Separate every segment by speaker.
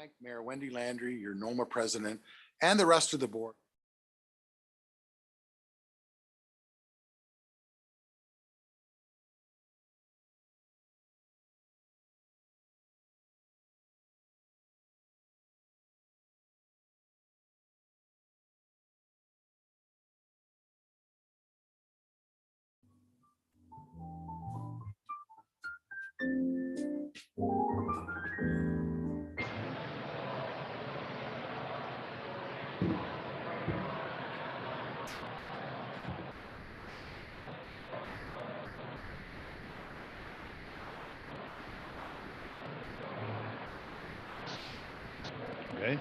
Speaker 1: thank Mayor Wendy Landry, your NOMA president, and the rest of the board.
Speaker 2: Okay.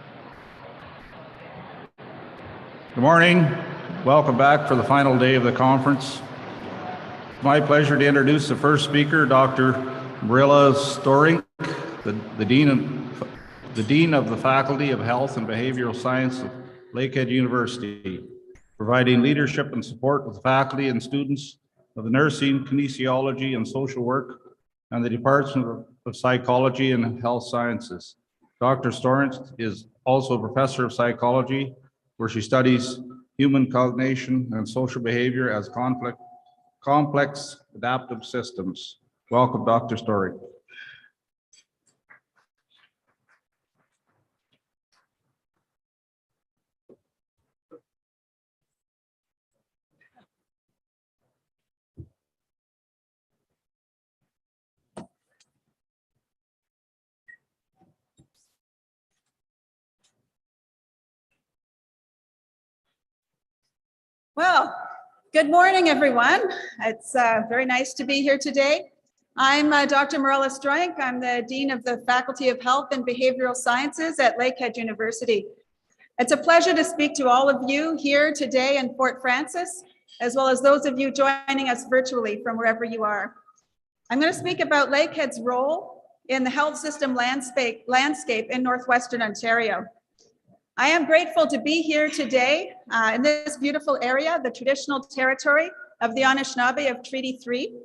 Speaker 2: Good morning. Welcome back for the final day of the conference. It's my pleasure to introduce the first speaker, Dr. Marilla Storink, the Dean of the Faculty of Health and Behavioral Science of Lakehead University, providing leadership and support with faculty and students of the nursing, kinesiology, and social work, and the Department of Psychology and Health Sciences. Dr. Storink is also a professor of psychology, where she studies human cognition and social behavior as complex adaptive systems. Welcome, Dr. Storink.
Speaker 3: Well, good morning, everyone. It's very nice to be here today. I'm Dr. Marilla Storink. I'm the Dean of the Faculty of Health and Behavioral Sciences at Lakehead University. It's a pleasure to speak to all of you here today in Fort Francis, as well as those of you joining us virtually from wherever you are. I'm going to speak about Lakehead's role in the health system landscape in Northwestern Ontario. I am grateful to be here today in this beautiful area, the traditional territory of the Anishinaabe of Treaty 3.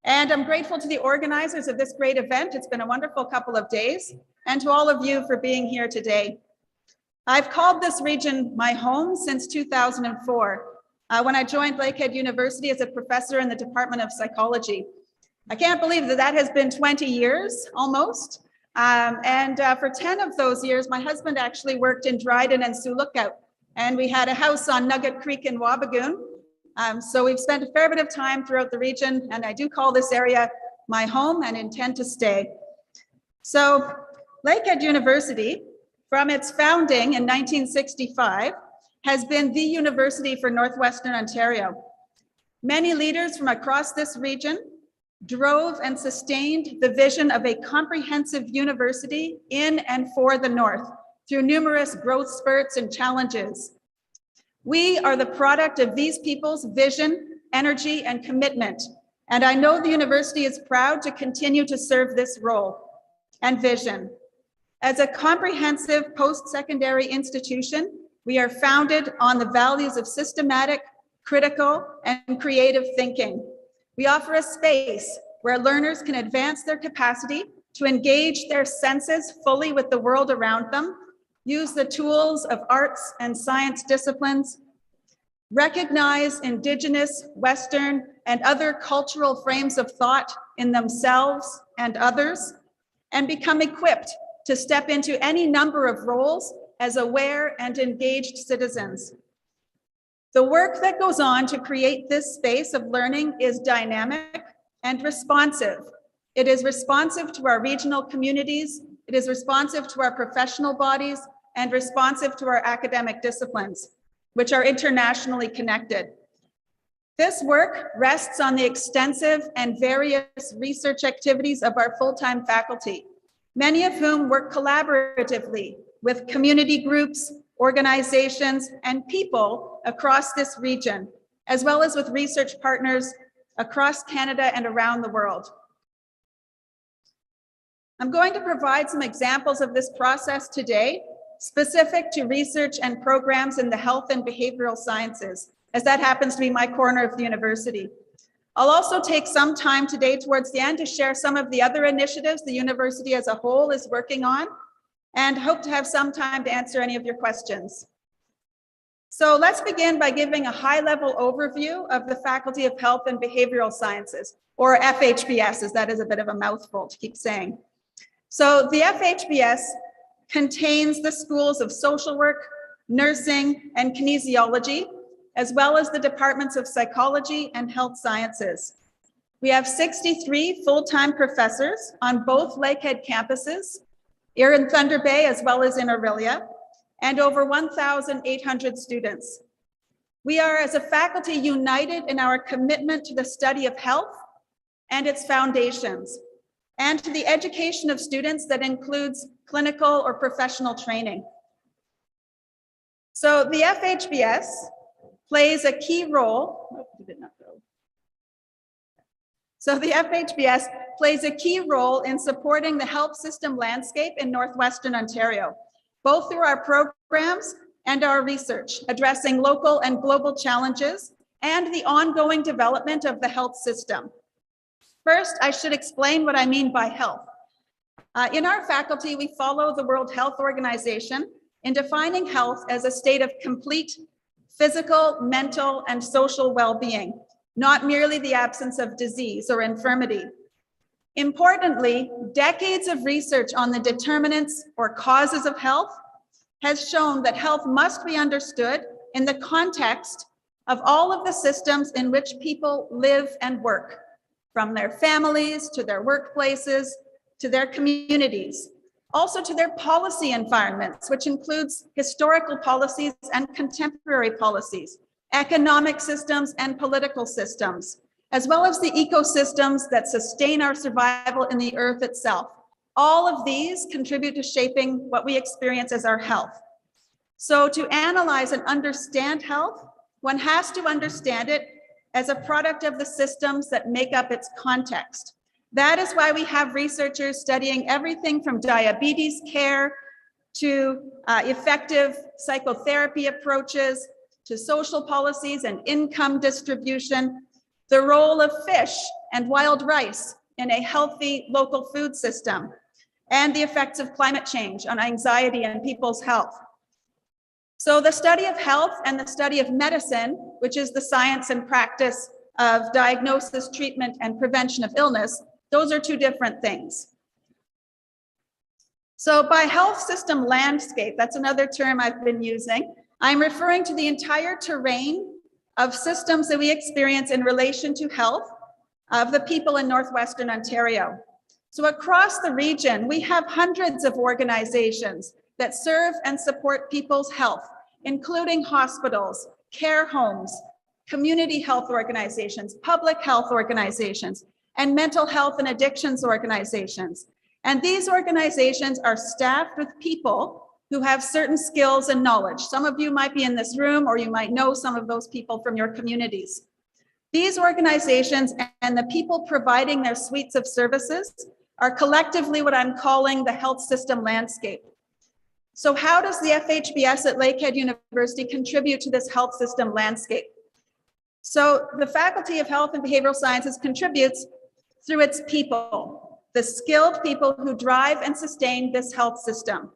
Speaker 3: And I'm grateful to the organizers of this great event. It's been a wonderful couple of days, and to all of you for being here today. I've called this region my home since 2004, when I joined Lakehead University as a professor in the Department of Psychology. I can't believe that has been 20 years almost. For 10 of those years, my husband actually worked in Dryden and Sioux Lookout, and we had a house on Nugget Creek in Wabigoon. So we've spent a fair bit of time throughout the region, and I do call this area my home and intend to stay. So Lakehead University, from its founding in 1965, has been the university for Northwestern Ontario. Many leaders from across this region drove and sustained the vision of a comprehensive university in and for the North through numerous growth spurts and challenges. We are the product of these people's vision, energy, and commitment, and I know the university is proud to continue to serve this role and vision. As a comprehensive post-secondary institution, we are founded on the values of systematic, critical, and creative thinking. We offer a space where learners can advance their capacity to engage their senses fully with the world around them, use the tools of arts and science disciplines, recognize Indigenous, Western, and other cultural frames of thought in themselves and others, and become equipped to step into any number of roles as aware and engaged citizens. The work that goes on to create this space of learning is dynamic and responsive. It is responsive to our regional communities, it is responsive to our professional bodies, and responsive to our academic disciplines, which are internationally connected. This work rests on the extensive and various research activities of our full-time faculty, many of whom work collaboratively with community groups, organizations, and people across this region, as well as with research partners across Canada and around the world. I'm going to provide some examples of this process today, specific to research and programs in the health and behavioral sciences, as that happens to be my corner of the university. I'll also take some time today towards the end to share some of the other initiatives the university as a whole is working on, and hope to have some time to answer any of your questions. So let's begin by giving a high-level overview of the Faculty of Health and Behavioral Sciences, or FHBS, as that is a bit of a mouthful to keep saying. So the FHBS contains the schools of social work, nursing, and kinesiology, as well as the departments of psychology and health sciences. We have 63 full-time professors on both Lakehead campuses, here in Thunder Bay as well as in Orillia, and over 1,800 students. We are, as a faculty, united in our commitment to the study of health and its foundations, and to the education of students that includes clinical or professional training. So the FHBS plays a key role. Oh, it did not go. So the FHBS plays a key role in supporting the health system landscape in Northwestern Ontario, both through our programs and our research, addressing local and global challenges and the ongoing development of the health system. First, I should explain what I mean by health. In our faculty, we follow the World Health Organization in defining health as a state of complete physical, mental, and social well-being, not merely the absence of disease or infirmity. Importantly, decades of research on the determinants or causes of health has shown that health must be understood in the context of all of the systems in which people live and work, from their families to their workplaces to their communities, also to their policy environments, which includes historical policies and contemporary policies, economic systems and political systems, as well as the ecosystems that sustain our survival in the earth itself. All of these contribute to shaping what we experience as our health. So to analyze and understand health, one has to understand it as a product of the systems that make up its context. That is why we have researchers studying everything from diabetes care to effective psychotherapy approaches, to social policies and income distribution, the role of fish and wild rice in a healthy local food system, and the effects of climate change on anxiety and people's health. So the study of health and the study of medicine, which is the science and practice of diagnosis, treatment, and prevention of illness, those are two different things. So by health system landscape, that's another term I've been using, I'm referring to the entire terrain of systems that we experience in relation to health of the people in Northwestern Ontario. So across the region, we have hundreds of organizations that serve and support people's health, including hospitals, care homes, community health organizations, public health organizations, and mental health and addictions organizations. And these organizations are staffed with people who have certain skills and knowledge. Some of you might be in this room, or you might know some of those people from your communities. These organizations and the people providing their suites of services are collectively what I'm calling the health system landscape. So how does the FHBS at Lakehead University contribute to this health system landscape? So the Faculty of Health and Behavioral Sciences contributes through its people, the skilled people who drive and sustain this health system.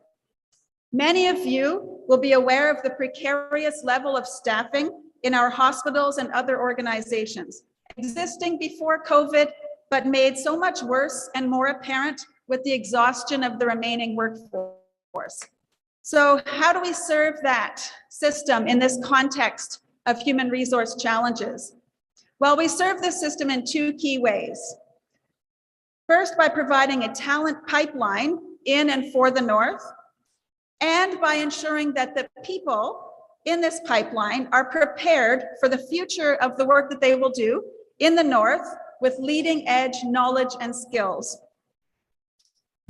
Speaker 3: Many of you will be aware of the precarious level of staffing in our hospitals and other organizations, existing before COVID, but made so much worse and more apparent with the exhaustion of the remaining workforce. So how do we serve that system in this context of human resource challenges? Well, we serve this system in two key ways. First, by providing a talent pipeline in and for the North, and by ensuring that the people in this pipeline are prepared for the future of the work that they will do in the North with leading edge knowledge and skills.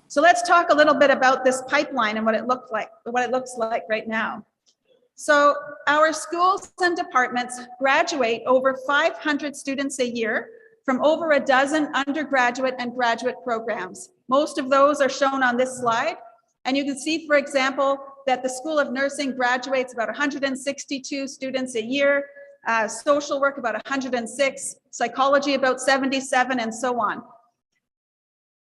Speaker 3: So let's talk a little bit about this pipeline and what it looks like right now. So our schools and departments graduate over 500 students a year from over a dozen undergraduate and graduate programs. Most of those are shown on this slide. And you can see, for example, that the School of Nursing graduates about 162 students a year, social work about 106, psychology about 77, and so on.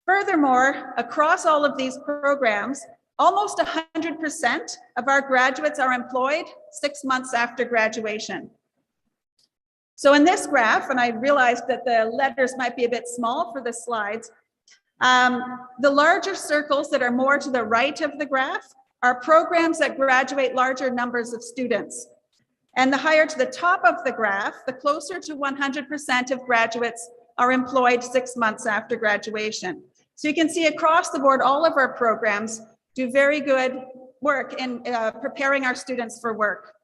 Speaker 3: Furthermore, across all of these programs, Almost 100% of our graduates are employed 6 months after graduation. So in this graph, and I realized that the letters might be a bit small for the slides, the larger circles that are more to the right of the graph are programs that graduate larger numbers of students. And the higher to the top of the graph, the closer to 100% of graduates are employed 6 months after graduation. So you can see across the board, all of our programs do very good work in preparing our students for work.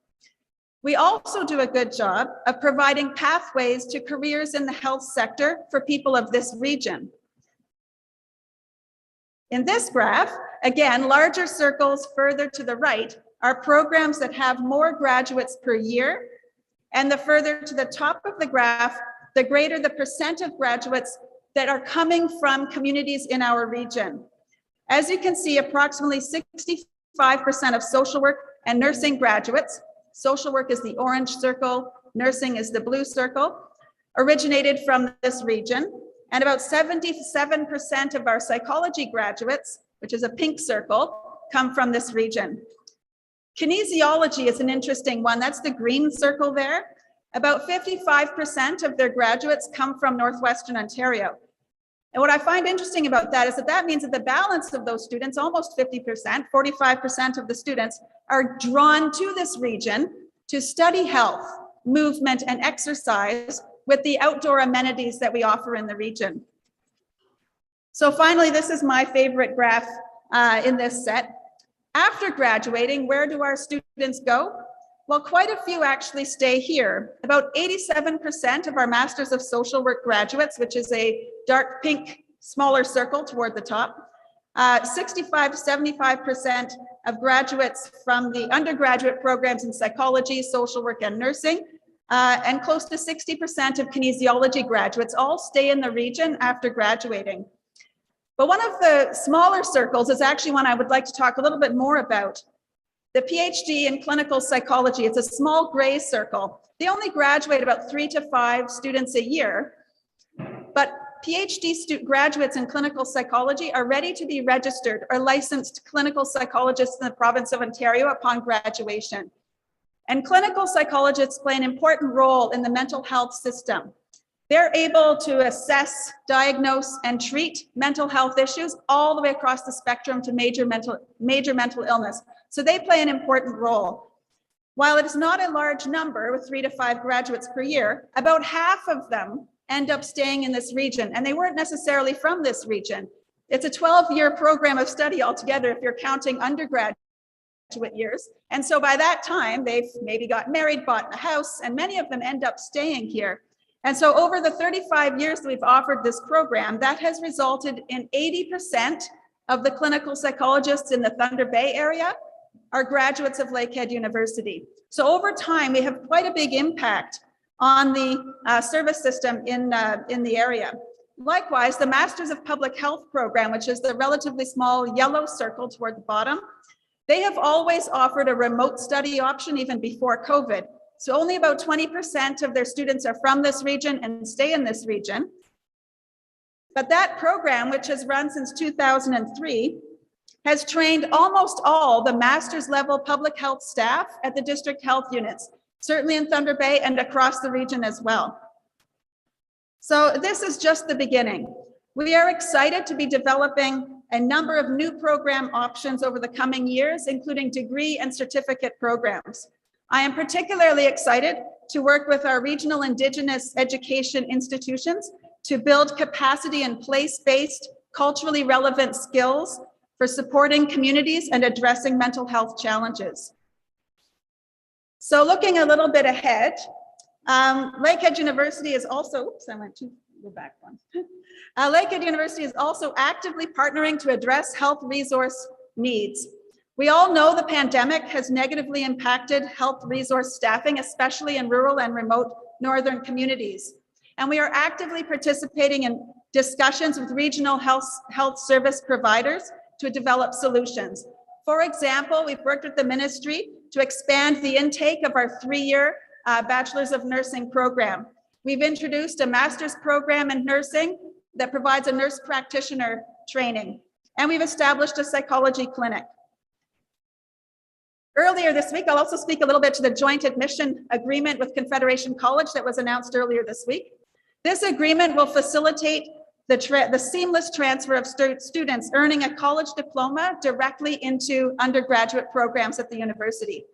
Speaker 3: We also do a good job of providing pathways to careers in the health sector for people of this region. In this graph, again, larger circles further to the right are programs that have more graduates per year. And the further to the top of the graph, the greater the percent of graduates that are coming from communities in our region. As you can see, approximately 65% of social work and nursing graduates, social work is the orange circle, nursing is the blue circle, originated from this region. And about 77% of our psychology graduates, which is a pink circle, come from this region. Kinesiology is an interesting one. That's the green circle there. About 55% of their graduates come from Northwestern Ontario. And what I find interesting about that is that that means that the balance of those students, almost 50%, 45% of the students, are drawn to this region to study health, movement, and exercise with the outdoor amenities that we offer in the region. So finally, this is my favorite graph in this set. After graduating, where do our students go? Well, quite a few actually stay here. About 87% of our Masters of Social Work graduates, which is a dark pink, smaller circle toward the top, 65 to 75% of graduates from the undergraduate programs in psychology, social work, and nursing, and close to 60% of kinesiology graduates all stay in the region after graduating. But one of the smaller circles is actually one I would like to talk a little bit more about. The PhD in clinical psychology, it's a small gray circle. They only graduate about 3 to 5 students a year, but PhD graduates in clinical psychology are ready to be registered or licensed clinical psychologists in the province of Ontario upon graduation. And clinical psychologists play an important role in the mental health system. They're able to assess, diagnose, and treat mental health issues all the way across the spectrum to major mental illness. So they play an important role. While it is not a large number with 3 to 5 graduates per year, about half of them end up staying in this region, and they weren't necessarily from this region. It's a 12-year program of study altogether if you're counting undergraduate years. And so by that time, they've maybe got married, bought a house, and many of them end up staying here. And so over the 35 years that we've offered this program, that has resulted in 80% of the clinical psychologists in the Thunder Bay area are graduates of Lakehead University. So over time, we have quite a big impact on the service system in the area. Likewise, the Masters of Public Health program, which is the relatively small yellow circle toward the bottom, they have always offered a remote study option even before COVID. So only about 20% of their students are from this region and stay in this region. But that program, which has run since 2003, has trained almost all the master's level public health staff at the district health units, certainly in Thunder Bay and across the region as well. So this is just the beginning. We are excited to be developing a number of new program options over the coming years, including degree and certificate programs. I am particularly excited to work with our regional Indigenous education institutions to build capacity in place-based, culturally relevant skills for supporting communities and addressing mental health challenges. So looking a little bit ahead, Lakehead University is also, oops, I went to the back one. Lakehead University is also actively partnering to address health resource needs. We all know the pandemic has negatively impacted health resource staffing, especially in rural and remote northern communities. And we are actively participating in discussions with regional health service providers to develop solutions. For example, we've worked with the ministry to expand the intake of our 3-year Bachelor's of Nursing program. We've introduced a master's program in nursing that provides a nurse practitioner training. And we've established a psychology clinic. Earlier this week, I'll also speak a little bit to the joint admission agreement with Confederation College that was announced earlier this week. This agreement will facilitate the seamless transfer of students earning a college diploma directly into undergraduate programs at the university.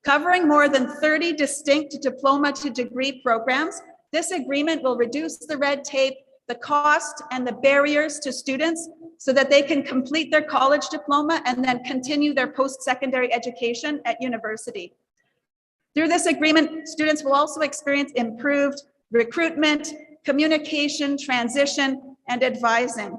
Speaker 3: Covering more than 30 distinct diploma to degree programs, this agreement will reduce the red tape, the cost, and the barriers to students so that they can complete their college diploma and then continue their post-secondary education at university. Through this agreement, students will also experience improved recruitment, communication, transition, and advising.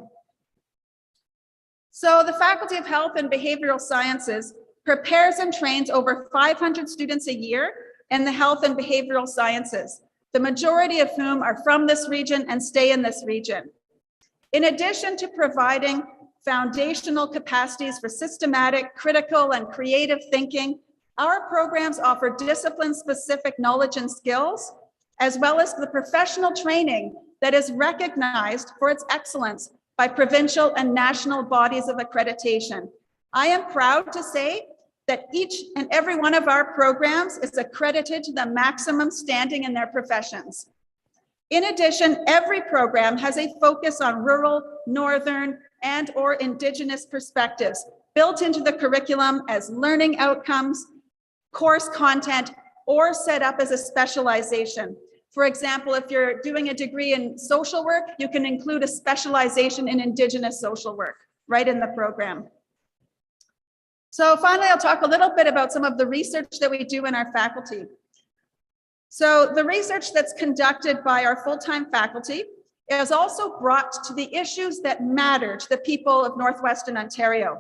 Speaker 3: So the Faculty of Health and Behavioral Sciences prepares and trains over 500 students a year in the health and behavioral sciences, the majority of whom are from this region and stay in this region. In addition to providing foundational capacities for systematic, critical, and creative thinking, our programs offer discipline-specific knowledge and skills, as well as the professional training that is recognized for its excellence by provincial and national bodies of accreditation. I am proud to say that each and every one of our programs is accredited to the maximum standing in their professions. In addition, every program has a focus on rural, northern, and/or Indigenous perspectives built into the curriculum as learning outcomes, course content, or set up as a specialization. For example, if you're doing a degree in social work, you can include a specialization in Indigenous social work right in the program. So finally, I'll talk a little bit about some of the research that we do in our faculty. So the research that's conducted by our full-time faculty is also brought to the issues that matter to the people of Northwestern Ontario.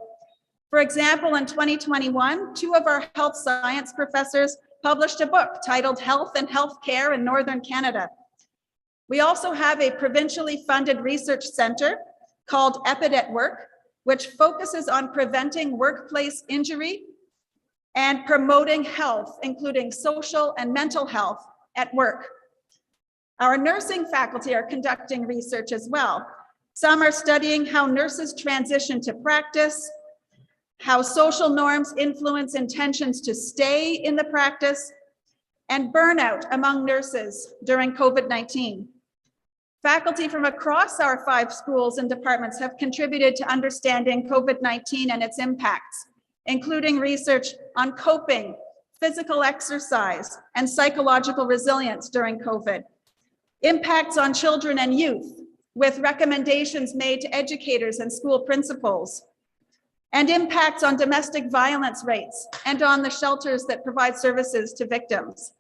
Speaker 3: For example, in 2021, 2 of our health science professors published a book titled Health and Healthcare in Northern Canada. We also have a provincially funded research center called EPID at Work, which focuses on preventing workplace injury and promoting health, including social and mental health at work. Our nursing faculty are conducting research as well. Some are studying how nurses transition to practice, how social norms influence intentions to stay in the practice, and burnout among nurses during COVID-19. Faculty from across our 5 schools and departments have contributed to understanding COVID-19 and its impacts, including research on coping, physical exercise, and psychological resilience during COVID, impacts on children and youth, with recommendations made to educators and school principals, and impacts on domestic violence rates and on the shelters that provide services to victims.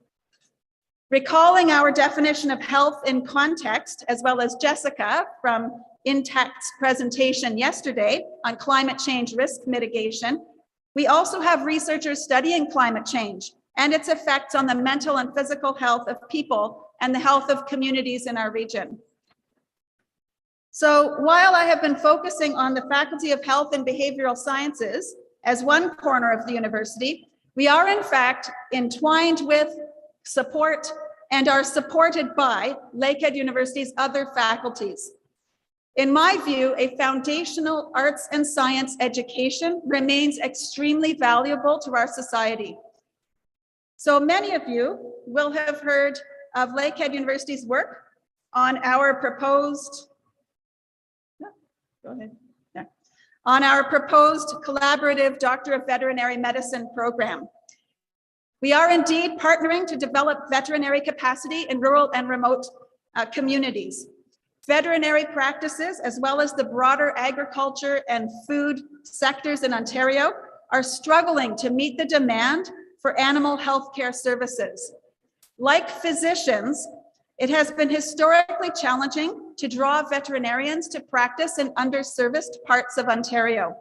Speaker 3: Recalling our definition of health in context, as well as Jessica from Intact's presentation yesterday on climate change risk mitigation, we also have researchers studying climate change and its effects on the mental and physical health of people and the health of communities in our region. So while I have been focusing on the Faculty of Health and Behavioral Sciences as one corner of the university, we are in fact entwined with, support, and are supported by Lakehead University's other faculties. In my view, a foundational arts and science education remains extremely valuable to our society. So many of you will have heard of Lakehead University's work on our proposed collaborative Doctor of Veterinary Medicine program. We are indeed partnering to develop veterinary capacity in rural and remote communities. Veterinary practices, as well as the broader agriculture and food sectors in Ontario, are struggling to meet the demand for animal health care services. Like physicians, it has been historically challenging to draw veterinarians to practice in underserviced parts of Ontario.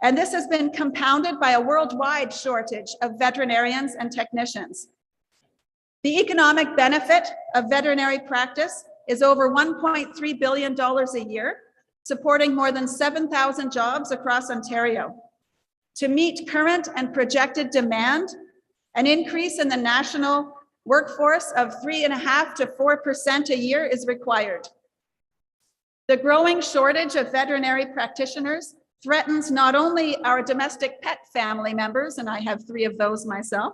Speaker 3: And this has been compounded by a worldwide shortage of veterinarians and technicians. The economic benefit of veterinary practice is over $1.3 billion a year, supporting more than 7,000 jobs across Ontario. To meet current and projected demand, an increase in the national workforce of 3.5% to 4% a year is required. The growing shortage of veterinary practitioners threatens not only our domestic pet family members, and I have 3 of those myself,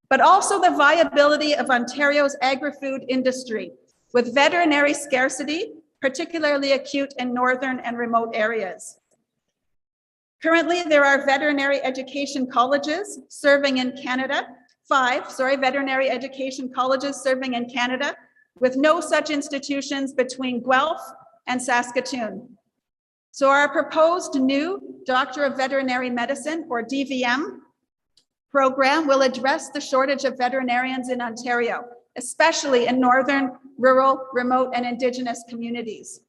Speaker 3: but also the viability of Ontario's agri-food industry, with veterinary scarcity, particularly acute in northern and remote areas. Currently, there are veterinary education colleges serving in Canada, 5 veterinary education colleges serving in Canada, with no such institutions between Guelph and Saskatoon. So our proposed new Doctor of Veterinary Medicine, or DVM, program will address the shortage of veterinarians in Ontario, especially in northern, rural, remote, and Indigenous communities.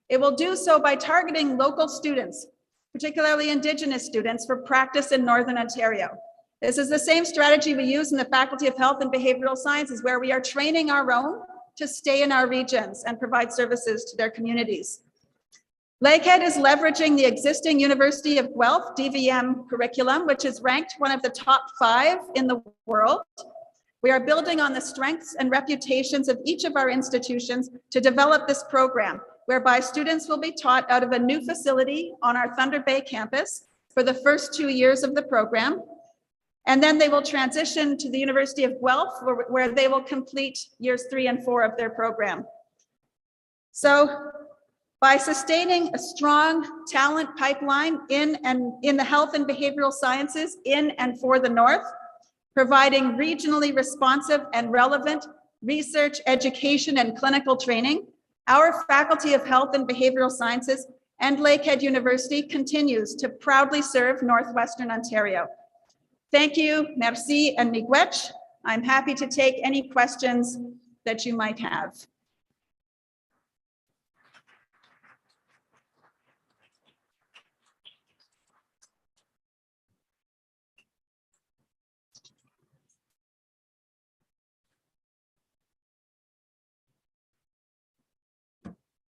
Speaker 3: It will do so by targeting local students, particularly Indigenous students, for practice in Northern Ontario. This is the same strategy we use in the Faculty of Health and Behavioral Sciences, where we are training our own to stay in our regions and provide services to their communities. Lakehead is leveraging the existing University of Guelph DVM curriculum, which is ranked one of the top 5 in the world. We are building on the strengths and reputations of each of our institutions to develop this program, whereby students will be taught out of a new facility on our Thunder Bay campus for the first 2 years of the program. And then they will transition to the University of Guelph, where they will complete years 3 and 4 of their program. So by sustaining a strong talent pipeline in the health and behavioral sciences in and for the North, providing regionally responsive and relevant research, education, and clinical training, our Faculty of Health and Behavioral Sciences and Lakehead University continues to proudly serve Northwestern Ontario. Thank you, merci, and miigwech. I'm happy to take any questions that you might have.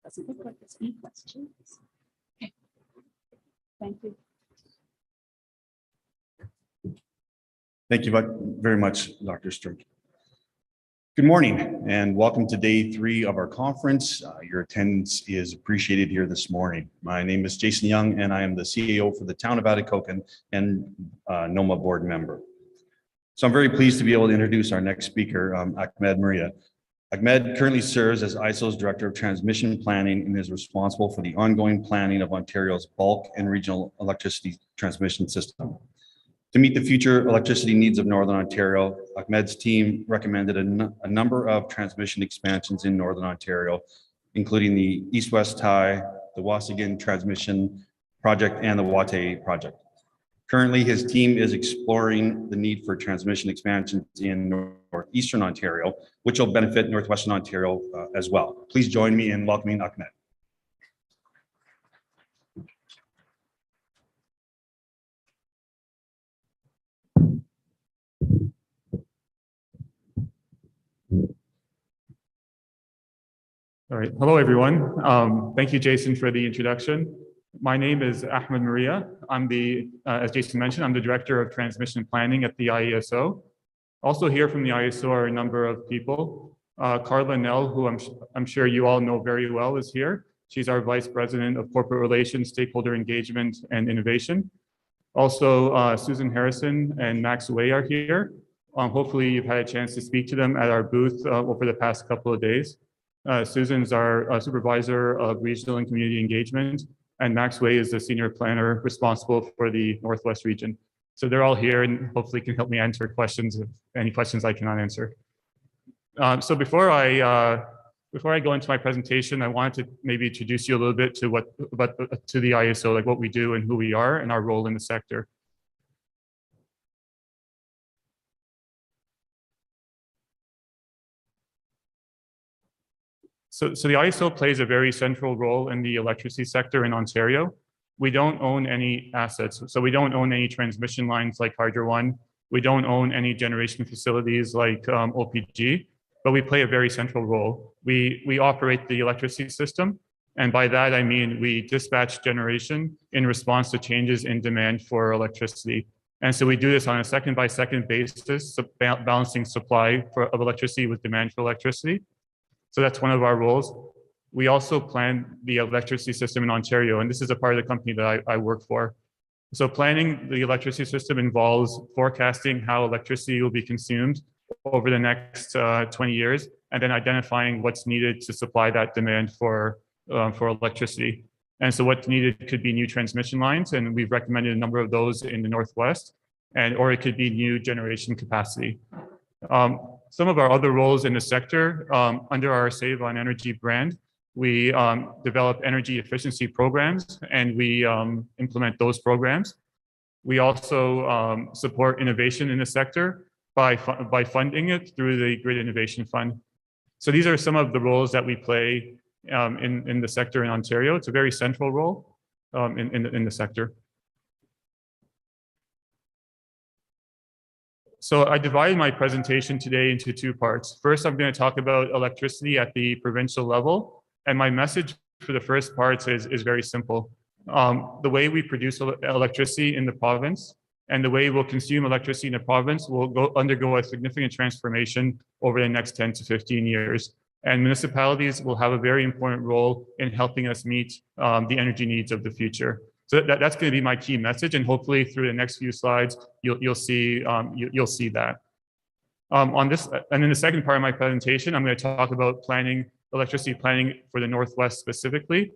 Speaker 3: Doesn't look like there's any questions. Okay. Thank you.
Speaker 4: Thank you very much, Dr. Strick. Good morning and welcome to day 3 of our conference. Your attendance is appreciated here this morning. My name is Jason Young and I am the CAO for the town of Atikokan and NOMA board member. So I'm very pleased to be able to introduce our next speaker, Ahmed Maria. Ahmed currently serves as ISO's Director of Transmission Planning and is responsible for the ongoing planning of Ontario's bulk and regional electricity transmission system. To meet the future electricity needs of Northern Ontario, Ahmed's team recommended a number of transmission expansions in Northern Ontario, including the East-West Tie, the Waasigan Transmission Project, and the Watay Project. Currently, his team is exploring the need for transmission expansions in Northeastern Ontario, which will benefit Northwestern Ontario as well. Please join me in welcoming Ahmed.
Speaker 5: All right. Hello, everyone. Thank you, Jason, for the introduction. My name is Ahmed Maria. I'm as Jason mentioned, I'm the Director of Transmission Planning at the IESO. Also here from the IESO are a number of people. Carla Nell, who I'm sure you all know very well, is here. She's our Vice President of Corporate Relations, Stakeholder Engagement, and Innovation. Also, Susan Harrison and Max Way are here. Hopefully you've had a chance to speak to them at our booth over the past couple of days. Susan's our Supervisor of Regional and Community Engagement, and Max Way is the Senior Planner responsible for the Northwest region. So they're all here and hopefully can help me answer questions, if any questions I cannot answer. So before I go into my presentation, I wanted to maybe introduce you a little bit to to the IESO, like what we do and who we are and our role in the sector. So the IESO plays a very central role in the electricity sector in Ontario. We don't own any assets. So we don't own any transmission lines like Hydro One. We don't own any generation facilities like OPG, but we play a very central role. We operate the electricity system. And by that, I mean, we dispatch generation in response to changes in demand for electricity. And so we do this on a second by second basis, balancing supply of electricity with demand for electricity. So that's one of our roles. We also plan the electricity system in Ontario, and this is a part of the company that I work for. So planning the electricity system involves forecasting how electricity will be consumed over the next 20 years, and then identifying what's needed to supply that demand for electricity. And so what's needed could be new transmission lines, and we've recommended a number of those in the Northwest, or it could be new generation capacity. Some of our other roles in the sector, under our Save on Energy brand, we develop energy efficiency programs, and we implement those programs. We also support innovation in the sector by funding it through the Grid Innovation Fund. So these are some of the roles that we play in the sector in Ontario. It's a very central role in the sector. So I divided my presentation today into two parts. First, I'm going to talk about electricity at the provincial level. And my message for the first part is very simple. The way we produce electricity in the province and the way we'll consume electricity in the province will undergo a significant transformation over the next 10 to 15 years. And municipalities will have a very important role in helping us meet the energy needs of the future. So that's going to be my key message, and hopefully through the next few slides, you'll see that. On this, and in the second part of my presentation, I'm going to talk about electricity planning for the Northwest specifically.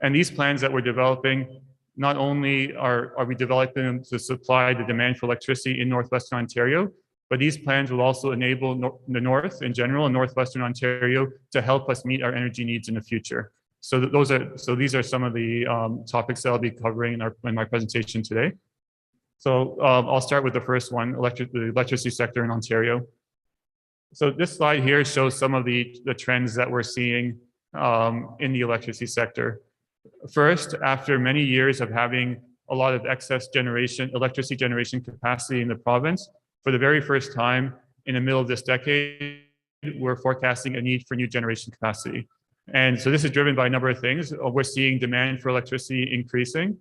Speaker 5: And these plans that we're developing, not only are we developing them to supply the demand for electricity in Northwestern Ontario, but these plans will also enable the North in general and Northwestern Ontario to help us meet our energy needs in the future. So these are some of the topics that I'll be covering in my presentation today. So I'll start with the first one, the electricity sector in Ontario. So this slide here shows some of the trends that we're seeing in the electricity sector. First, after many years of having a lot of excess electricity generation capacity in the province, for the very first time in the middle of this decade, we're forecasting a need for new generation capacity. And so this is driven by a number of things. We're seeing demand for electricity increasing.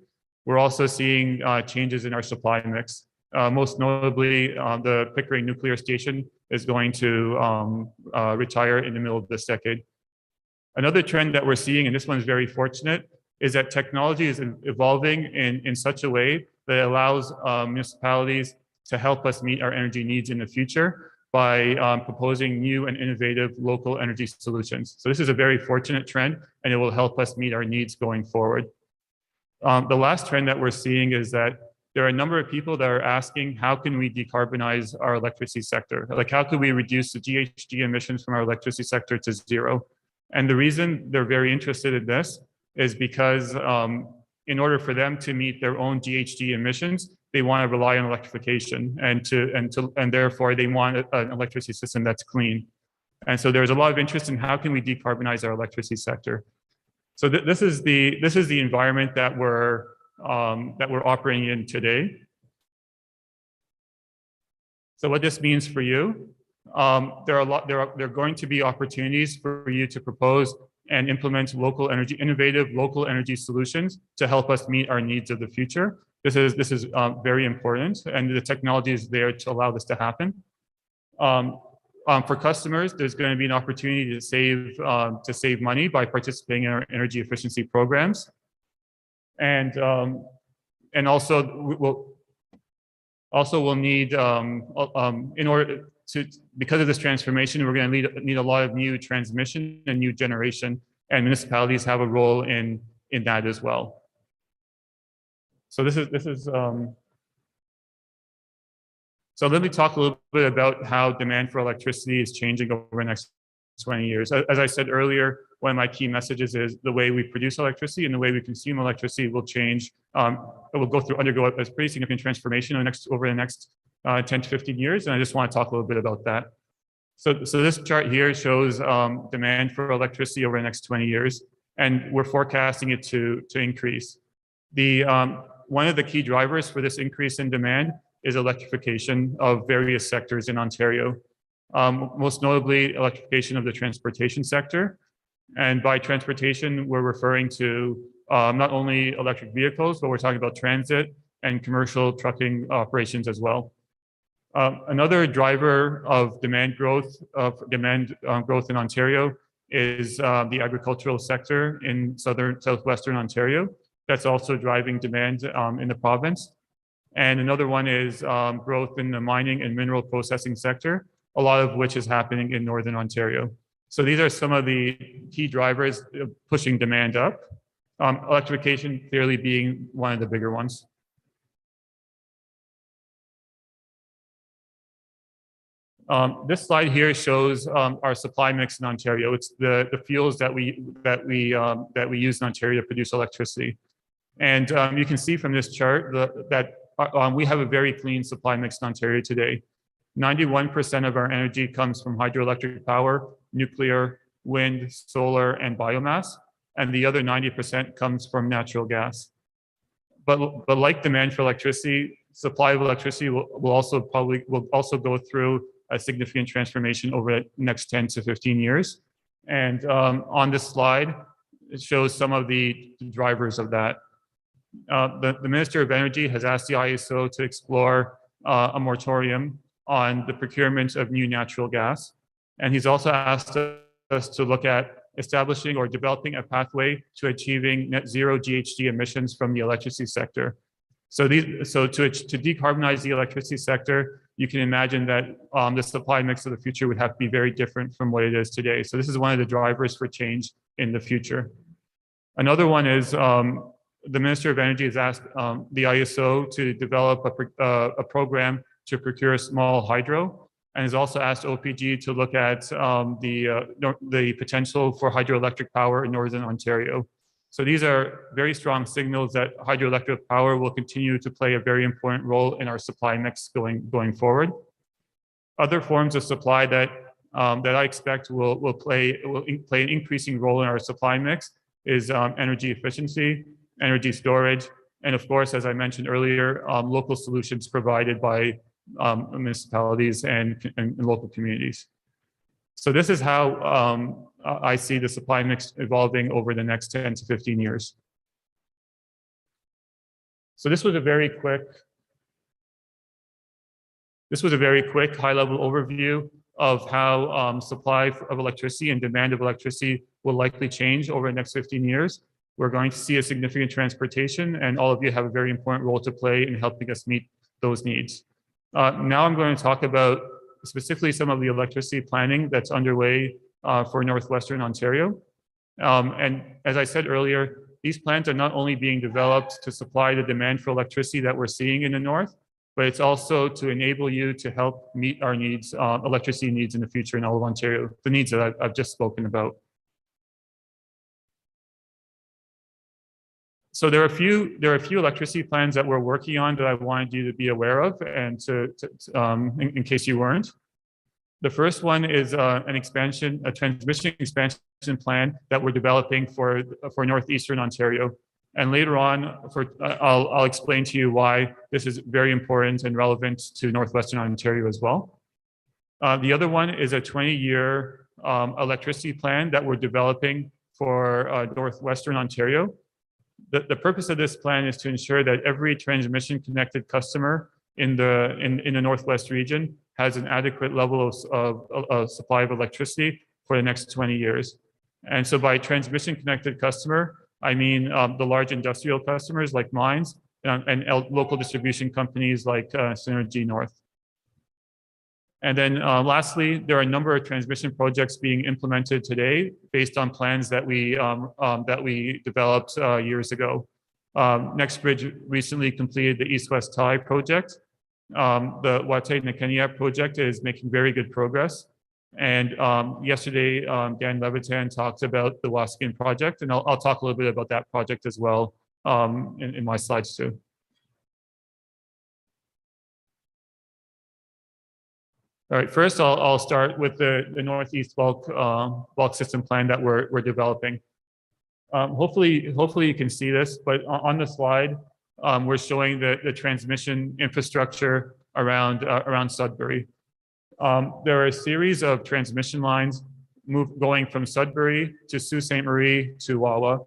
Speaker 5: We're also seeing changes in our supply mix. Most notably, the Pickering nuclear station is going to retire in the middle of this decade. Another trend that we're seeing, and this one's very fortunate, is that technology is evolving in such a way that allows municipalities to help us meet our energy needs in the future by proposing new and innovative local energy solutions. So this is a very fortunate trend, and it will help us meet our needs going forward. The last trend that we're seeing is that there are a number of people that are asking, how can we decarbonize our electricity sector? Like, how can we reduce the GHG emissions from our electricity sector to zero? And the reason they're very interested in this is because in order for them to meet their own GHG emissions, they want to rely on electrification, and therefore they want an electricity system that's clean. And so there's a lot of interest in how can we decarbonize our electricity sector. So this is the environment that we're operating in today. So what this means for you, there are going to be opportunities for you to propose and implement innovative local energy solutions to help us meet our needs of the future. This is very important, and the technology is there to allow this to happen. For customers, there's going to be an opportunity to save money by participating in our energy efficiency programs, and also we'll need in order to, because of this transformation, we're going to need a lot of new transmission and new generation, and municipalities have a role in that as well. So so let me talk a little bit about how demand for electricity is changing over the next 20 years. As I said earlier, one of my key messages is the way we produce electricity and the way we consume electricity will change. It will undergo a pretty significant transformation over the next 10 to 15 years, and I just want to talk a little bit about that. So this chart here shows demand for electricity over the next 20 years, and we're forecasting it to increase. One of the key drivers for this increase in demand is electrification of various sectors in Ontario, most notably electrification of the transportation sector. And by transportation, we're referring to not only electric vehicles, but we're talking about transit and commercial trucking operations as well. Another driver of demand growth in Ontario is the agricultural sector in southwestern Ontario. That's also driving demand in the province. And another one is growth in the mining and mineral processing sector, a lot of which is happening in northern Ontario. So these are some of the key drivers pushing demand up. Electrification clearly being one of the bigger ones. This slide here shows our supply mix in Ontario. It's the fuels that we use in Ontario to produce electricity. And you can see from this chart that we have a very clean supply mix in Ontario today. 91% of our energy comes from hydroelectric power, nuclear, wind, solar, and biomass, and the other 90% comes from natural gas. But like demand for electricity, supply of electricity will also go through a significant transformation over the next 10 to 15 years. And on this slide, it shows some of the drivers of that. The Minister of Energy has asked the ISO to explore a moratorium on the procurement of new natural gas. And he's also asked us to look at establishing or developing a pathway to achieving net zero GHG emissions from the electricity sector. So to decarbonize the electricity sector, you can imagine that the supply mix of the future would have to be very different from what it is today. So this is one of the drivers for change in the future. Another one is the Minister of Energy has asked the ISO to develop a program to procure small hydro, and has also asked OPG to look at the potential for hydroelectric power in northern Ontario. So these are very strong signals that hydroelectric power will continue to play a very important role in our supply mix going forward. Other forms of supply that I expect will play an increasing role in our supply mix is energy efficiency, energy storage, and of course, as I mentioned earlier, local solutions provided by municipalities and local communities. So this is how I see the supply mix evolving over the next 10 to 15 years. So this was a very quick high-level overview of how supply of electricity and demand of electricity will likely change over the next 15 years. We're going to see a significant transportation, and all of you have a very important role to play in helping us meet those needs. Now I'm going to talk about specifically some of the electricity planning that's underway for Northwestern Ontario. And as I said earlier, these plans are not only being developed to supply the demand for electricity that we're seeing in the north, but it's also to enable you to help meet our needs, electricity needs in the future in all of Ontario, the needs that I've just spoken about. So there are a few electricity plans that we're working on that I wanted you to be aware of, and in case you weren't. The first one is a transmission expansion plan that we're developing for northeastern Ontario. And later on, I'll explain to you why this is very important and relevant to northwestern Ontario as well. The other one is a 20-year electricity plan that we're developing for northwestern Ontario. The purpose of this plan is to ensure that every transmission connected customer in the Northwest region has an adequate level of supply of electricity for the next 20 years. And so by transmission connected customer, I mean the large industrial customers like mines and local distribution companies like Synergy North. And then lastly, there are a number of transmission projects being implemented today based on plans that we developed years ago. NextBridge recently completed the East-West Tie project. The Watay-Nakenia project is making very good progress. And yesterday, Dan Levitan talked about the Waskin project, and I'll talk a little bit about that project as well in my slides too. All right, first I'll start with the Northeast bulk system plan that we're developing. Hopefully you can see this, but on the slide, we're showing the transmission infrastructure around Sudbury. There are a series of transmission lines going from Sudbury to Sault Ste. Marie to Wawa.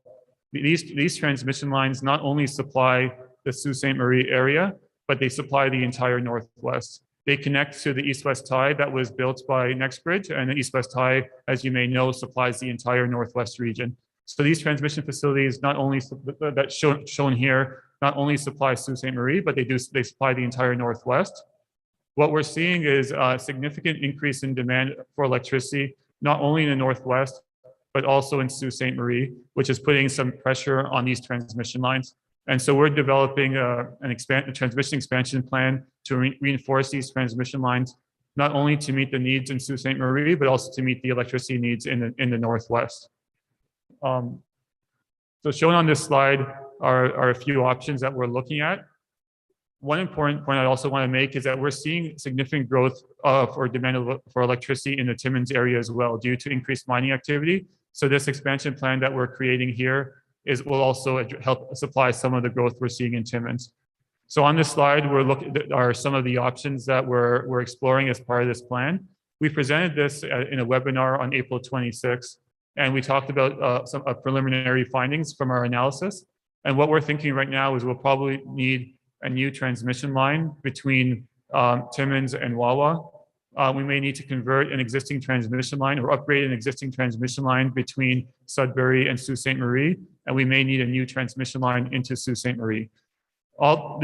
Speaker 5: These transmission lines not only supply the Sault Ste. Marie area, but they supply the entire Northwest. They connect to the east-west tie that was built by NextBridge, and the east-west tie, as you may know, supplies the entire Northwest region. So these transmission facilities, not only that shown here, not only supply Sault Ste. Marie, but they supply the entire Northwest. What we're seeing is a significant increase in demand for electricity, not only in the Northwest, but also in Sault Ste. Marie, which is putting some pressure on these transmission lines. And so we're developing a transmission expansion plan to reinforce these transmission lines, not only to meet the needs in Sault Ste. Marie, but also to meet the electricity needs in the Northwest. So shown on this slide are a few options that we're looking at. One important point I also want to make is that we're seeing significant growth for demand for electricity in the Timmins area as well due to increased mining activity. So this expansion plan that we're creating here will also help supply some of the growth we're seeing in Timmins. So on this slide, we're looking are some of the options that we're exploring as part of this plan. We presented this in a webinar on April 26th, and we talked about some preliminary findings from our analysis. And what we're thinking right now is we'll probably need a new transmission line between Timmins and Wawa. We may need to convert an existing transmission line or upgrade an existing transmission line between Sudbury and Sault Ste. Marie, and we may need a new transmission line into Sault Ste. Marie.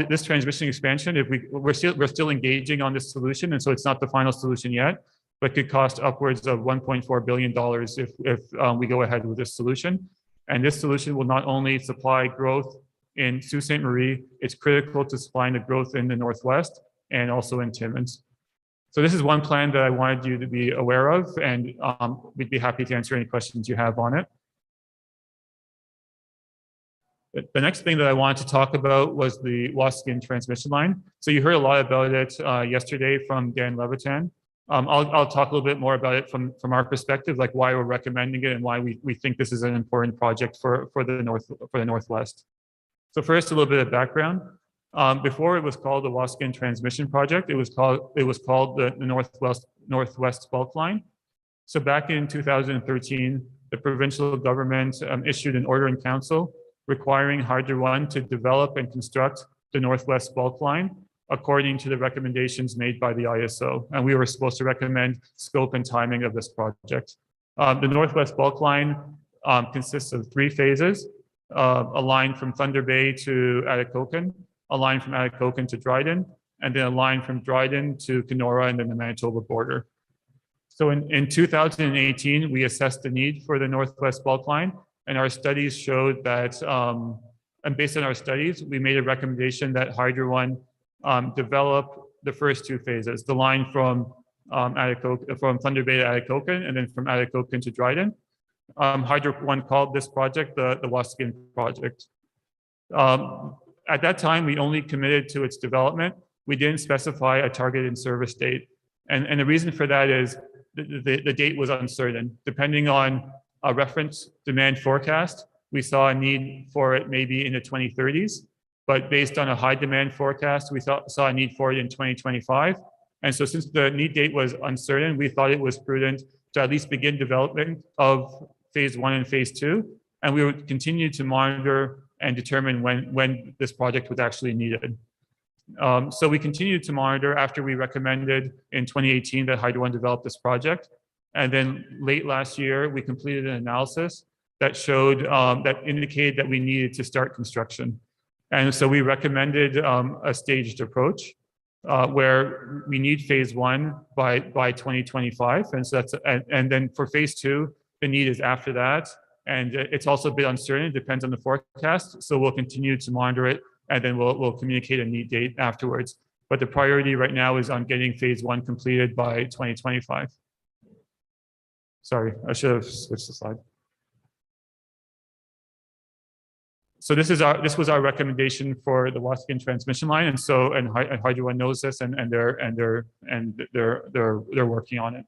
Speaker 5: This transmission expansion, we're still engaging on this solution, and so it's not the final solution yet, but could cost upwards of $1.4 billion if we go ahead with this solution. And this solution will not only supply growth in Sault Ste. Marie, it's critical to supplying the growth in the Northwest and also in Timmins. So this is one plan that I wanted you to be aware of, and we'd be happy to answer any questions you have on it. The next thing that I wanted to talk about was the Waasigan transmission line. So you heard a lot about it yesterday from Dan Levitan. I'll talk a little bit more about it from our perspective, like why we're recommending it and why we think this is an important project for the Northwest. So first, a little bit of background. Before it was called the Waasigan Transmission Project, it was called the Northwest Bulk Line. So back in 2013, the provincial government issued an order in council requiring Hydro One to develop and construct the Northwest Bulk Line according to the recommendations made by the ISO. And we were supposed to recommend scope and timing of this project. The Northwest Bulk Line consists of 3 phases, a line from Thunder Bay to Atikokan, a line from Atikokan to Dryden, and then a line from Dryden to Kenora and then the Manitoba border. So in 2018, we assessed the need for the Northwest Bulk Line, and our studies showed that, and based on our studies, we made a recommendation that Hydro One develop the first 2 phases, the line from Thunder Bay to Atikokan, and then from Atikokan to Dryden. Hydro One called this project the Waasigan project. At that time, we only committed to its development. We didn't specify a target in service date. And the reason for that is the date was uncertain. Depending on a reference demand forecast, we saw a need for it maybe in the 2030s. But based on a high demand forecast, we saw a need for it in 2025. And so since the need date was uncertain, we thought it was prudent to at least begin development of phase 1 and phase 2. And we would continue to monitor and determine when this project was actually needed. So we continued to monitor after we recommended in 2018 that Hydro One develop this project. And then late last year, we completed an analysis that showed, that indicated that we needed to start construction. And so we recommended a staged approach where we need phase 1 by 2025. And so and then for phase 2, the need is after that. And it's also a bit uncertain, it depends on the forecast. So we'll continue to monitor it, and then we'll communicate a need date afterwards. But the priority right now is on getting phase 1 completed by 2025. Sorry, I should have switched the slide. So this was our recommendation for the Waasigan transmission line, and Hydro One knows this, and they're working on it.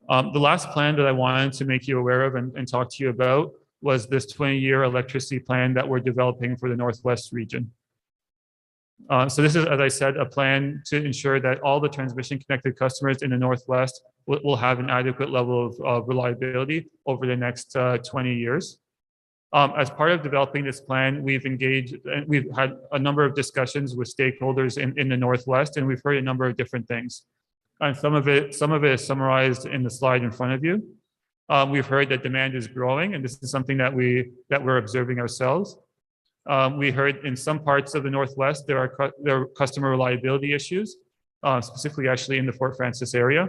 Speaker 5: The last plan that I wanted to make you aware of and talk to you about was this 20-year electricity plan that we're developing for the Northwest region. So this is, as I said, a plan to ensure that all the transmission connected customers in the Northwest will have an adequate level of reliability over the next 20 years. As part of developing this plan, we've engaged and we've had a number of discussions with stakeholders in the Northwest, and we've heard a number of different things. And some of it is summarized in the slide in front of you. We've heard that demand is growing, and this is something that we're observing ourselves. We heard in some parts of the Northwest there are customer reliability issues, specifically actually in the Fort Francis area.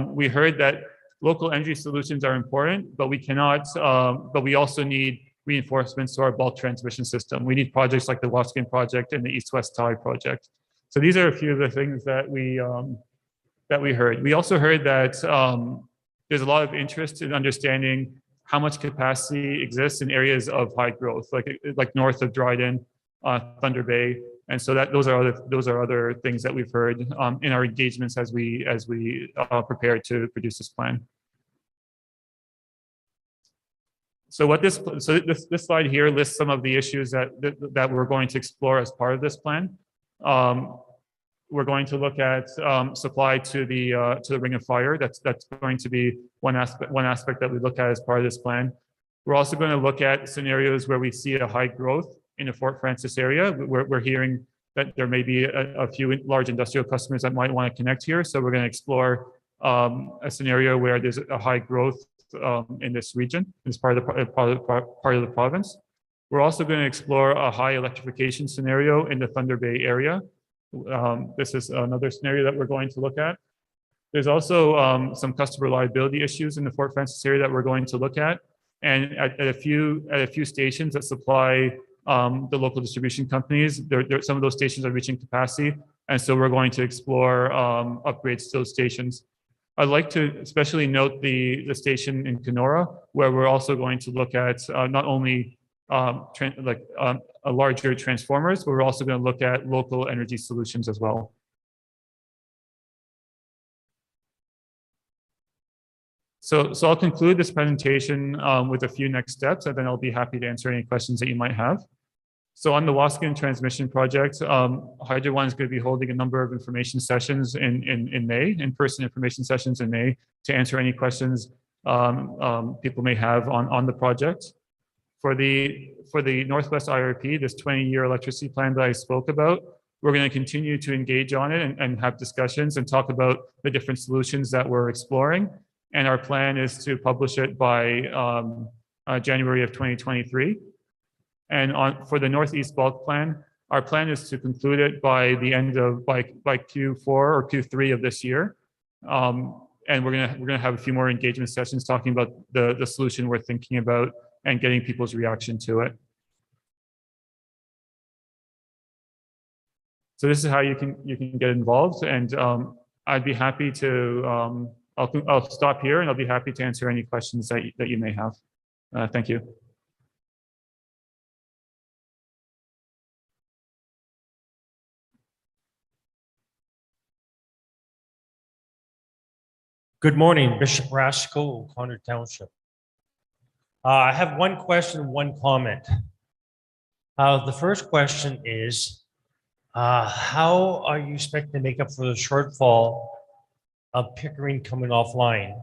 Speaker 5: We heard that local energy solutions are important, but we also need reinforcements to our bulk transmission system. We need projects like the Waskin project and the East-West Tie project. So these are a few of the things that we heard. We also heard that there's a lot of interest in understanding how much capacity exists in areas of high growth, like north of Dryden, Thunder Bay, and so those are other things that we've heard in our engagements as we prepare to produce this plan. So this slide here lists some of the issues that we're going to explore as part of this plan. We're going to look at supply to the Ring of Fire. That's going to be one aspect that we look at as part of this plan. We're also going to look at scenarios where we see a high growth in the Fort Francis area. We're hearing that there may be a few large industrial customers that might want to connect here. So we're going to explore a scenario where there's a high growth in this region, in this part of the province. We're also going to explore a high electrification scenario in the Thunder Bay area. This is another scenario that we're going to look at. There's also some customer reliability issues in the Fort Francis area that we're going to look at. And at a few stations that supply the local distribution companies, some of those stations are reaching capacity. And so we're going to explore upgrades to those stations. I'd like to especially note the station in Kenora, where we're also going to look at not only larger transformers, but we're also going to look at local energy solutions as well. So I'll conclude this presentation with a few next steps, and then I'll be happy to answer any questions that you might have. So on the Waskin transmission project, Hydro One is going to be holding a number of information sessions in May, in-person information sessions in May, to answer any questions people may have on the project. For the Northwest IRP, this 20-year electricity plan that I spoke about, we're going to continue to engage on it and have discussions and talk about the different solutions that we're exploring. And our plan is to publish it by January of 2023. And for the Northeast Bulk Plan, our plan is to conclude it by the end of by Q4 or Q3 of this year. And we're gonna have a few more engagement sessions talking about the solution we're thinking about and getting people's reaction to it. So this is how you can get involved, and I'd be happy to. I'll stop here, and I'll be happy to answer any questions that you may have. Thank you.
Speaker 6: Good morning, Bishop Rasco, O'Connor Township. I have one question, one comment. The first question is, how are you expecting to make up for the shortfall of Pickering coming offline?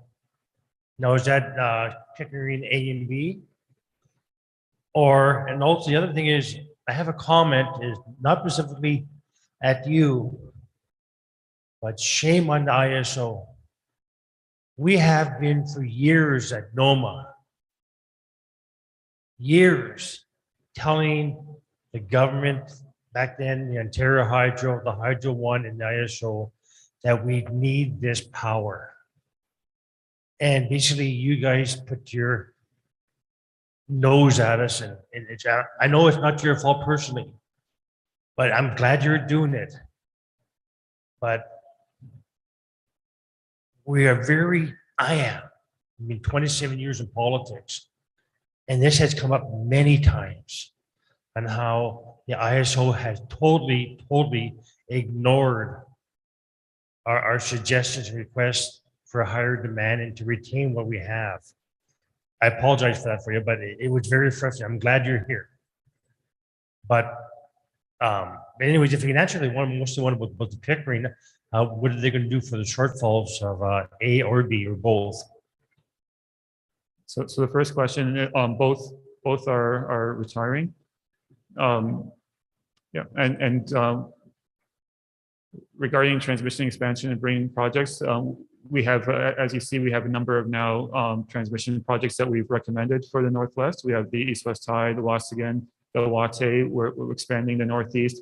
Speaker 6: Now, is that Pickering A and B? And also the other thing is, I have a comment, is not specifically at you, but shame on the ISO. We have been for years at NOMA, years telling the government back then, the Ontario Hydro, the Hydro One, and the ISO, that we need this power. And basically, you guys put your nose at us, and it's, I know it's not your fault personally, but I'm glad you're doing it. But we are I mean, 27 years in politics, and this has come up many times on how the ISO has totally ignored our suggestions and requests for a higher demand and to retain what we have. I apologize for that for you, but it was very frustrating. I'm glad you're here. But anyways, if you can answer the one, mostly one about the Pickering, what are they going to do for the shortfalls of A or B or both?
Speaker 5: So the first question, both both are retiring. Yeah, and regarding transmission expansion and bringing projects, we have, as you see, we have a number of now transmission projects that we've recommended for the Northwest. We have the East-West Tie, the Waasigan, the Wate. We're expanding the Northeast.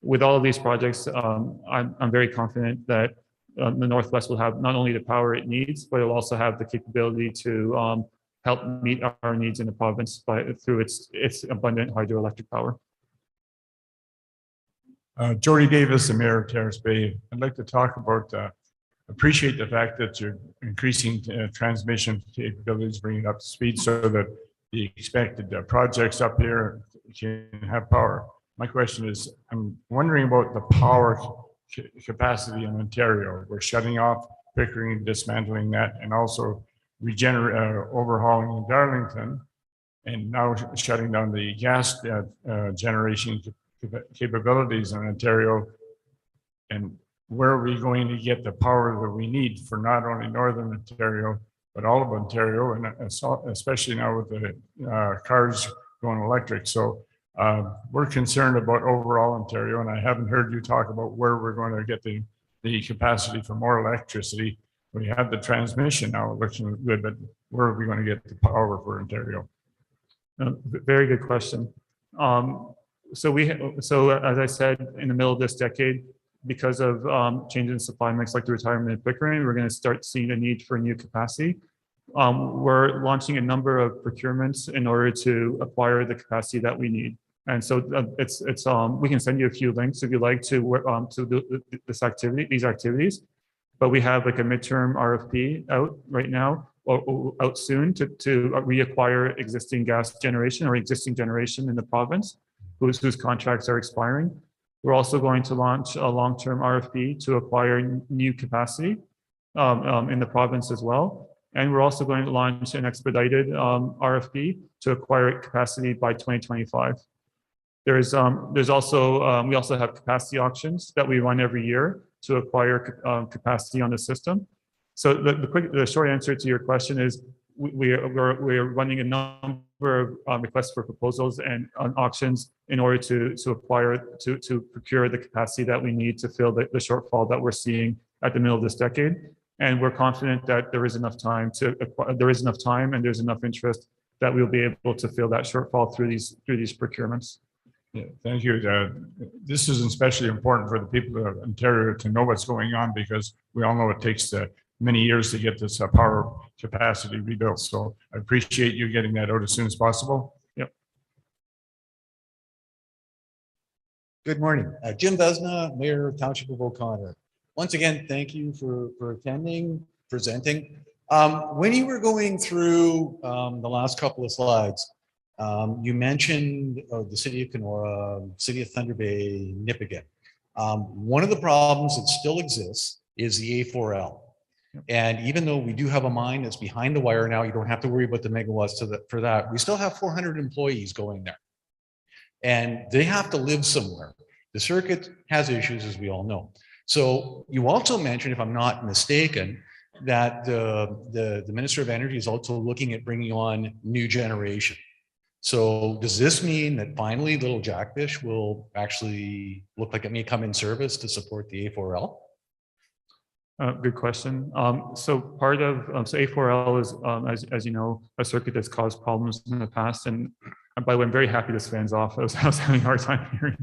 Speaker 5: With all of these projects, I'm very confident that the Northwest will have not only the power it needs, but it'll also have the capability to help meet our needs in the province through its abundant hydroelectric power.
Speaker 7: Jody Davis, the Mayor of Terrace Bay. I'd like to talk about, appreciate the fact that you're increasing transmission capabilities, bringing it up to speed so that the expected projects up here can have power. My question is, I'm wondering about the power capacity in Ontario. We're shutting off Pickering, dismantling that, and also overhauling in Darlington, and now shutting down the gas generation capabilities in Ontario. And where are we going to get the power that we need for not only Northern Ontario, but all of Ontario, and especially now with the cars going electric. So we're concerned about overall Ontario, and I haven't heard you talk about where we're going to get the capacity for more electricity. We have the transmission now looking good, but where are we going to get the power for Ontario?
Speaker 5: Very good question. So as I said, in the middle of this decade, because of changes in supply mix like the retirement of Pickering, we're going to start seeing a need for new capacity. We're launching a number of procurements in order to acquire the capacity that we need. And so we can send you a few links if you like to these activities. But we have like a midterm RFP out right now, or out soon to reacquire existing gas generation or existing generation in the province whose contracts are expiring. We're also going to launch a long-term RFP to acquire new capacity in the province as well. And we're also going to launch an expedited RFP to acquire capacity by 2025. We also have capacity auctions that we run every year to acquire capacity on the system. So the short answer to your question is we're running a number of requests for proposals and auctions in order to procure the capacity that we need to fill the shortfall that we're seeing at the middle of this decade. And we're confident that there is enough time and there's enough interest that we'll be able to fill that shortfall through these procurements.
Speaker 7: Yeah, thank you. This is especially important for the people of Ontario to know what's going on, because we all know it takes many years to get this power capacity rebuilt. So I appreciate you getting that out as soon as possible.
Speaker 5: Yep.
Speaker 8: Good morning. Jim Vesna, Mayor of Township of O'Connor. Once again, thank you for attending, presenting. When you were going through the last couple of slides, you mentioned the city of Kenora, city of Thunder Bay, Nipigon. One of the problems that still exists is the A4L. And even though we do have a mine that's behind the wire now, you don't have to worry about the megawatts for that. We still have 400 employees going there. And they have to live somewhere. The circuit has issues, as we all know. So you also mentioned, if I'm not mistaken, that the Minister of Energy is also looking at bringing on new generation. So does this mean that finally Little Jackfish will actually look like it may come in service to support the A4L?
Speaker 5: Good question. So part of so A4L is, as you know, a circuit that's caused problems in the past. And by the way, I'm very happy this fan's off. I was having a hard time hearing.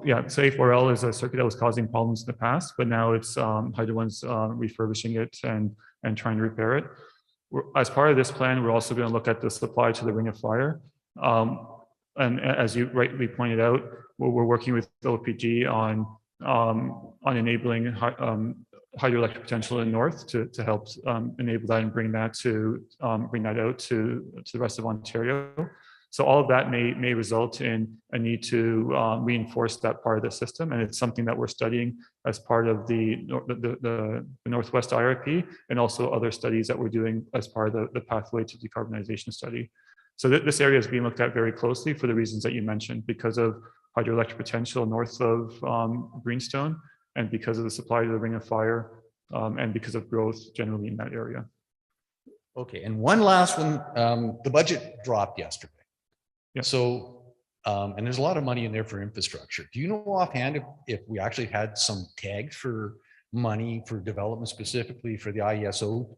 Speaker 5: Yeah, so A4L is a circuit that was causing problems in the past, but now it's Hydro One's refurbishing it and trying to repair it. As part of this plan, we're also going to look at the supply to the Ring of Fire. And as you rightly pointed out, we're working with OPG on enabling hydroelectric potential in the north to help enable that and bring that out to the rest of Ontario. So all of that may result in a need to reinforce that part of the system, and it's something that we're studying as part of the Northwest IRP, and also other studies that we're doing as part of the pathway to decarbonization study. So this area is being looked at very closely for the reasons that you mentioned, because of hydroelectric potential north of Greenstone, and because of the supply to the Ring of Fire, and because of growth generally in that area.
Speaker 8: Okay, and one last one, the budget dropped yesterday.
Speaker 5: Yeah.
Speaker 8: So, and there's a lot of money in there for infrastructure. Do you know offhand if we actually had some tags for money for development specifically for the IESO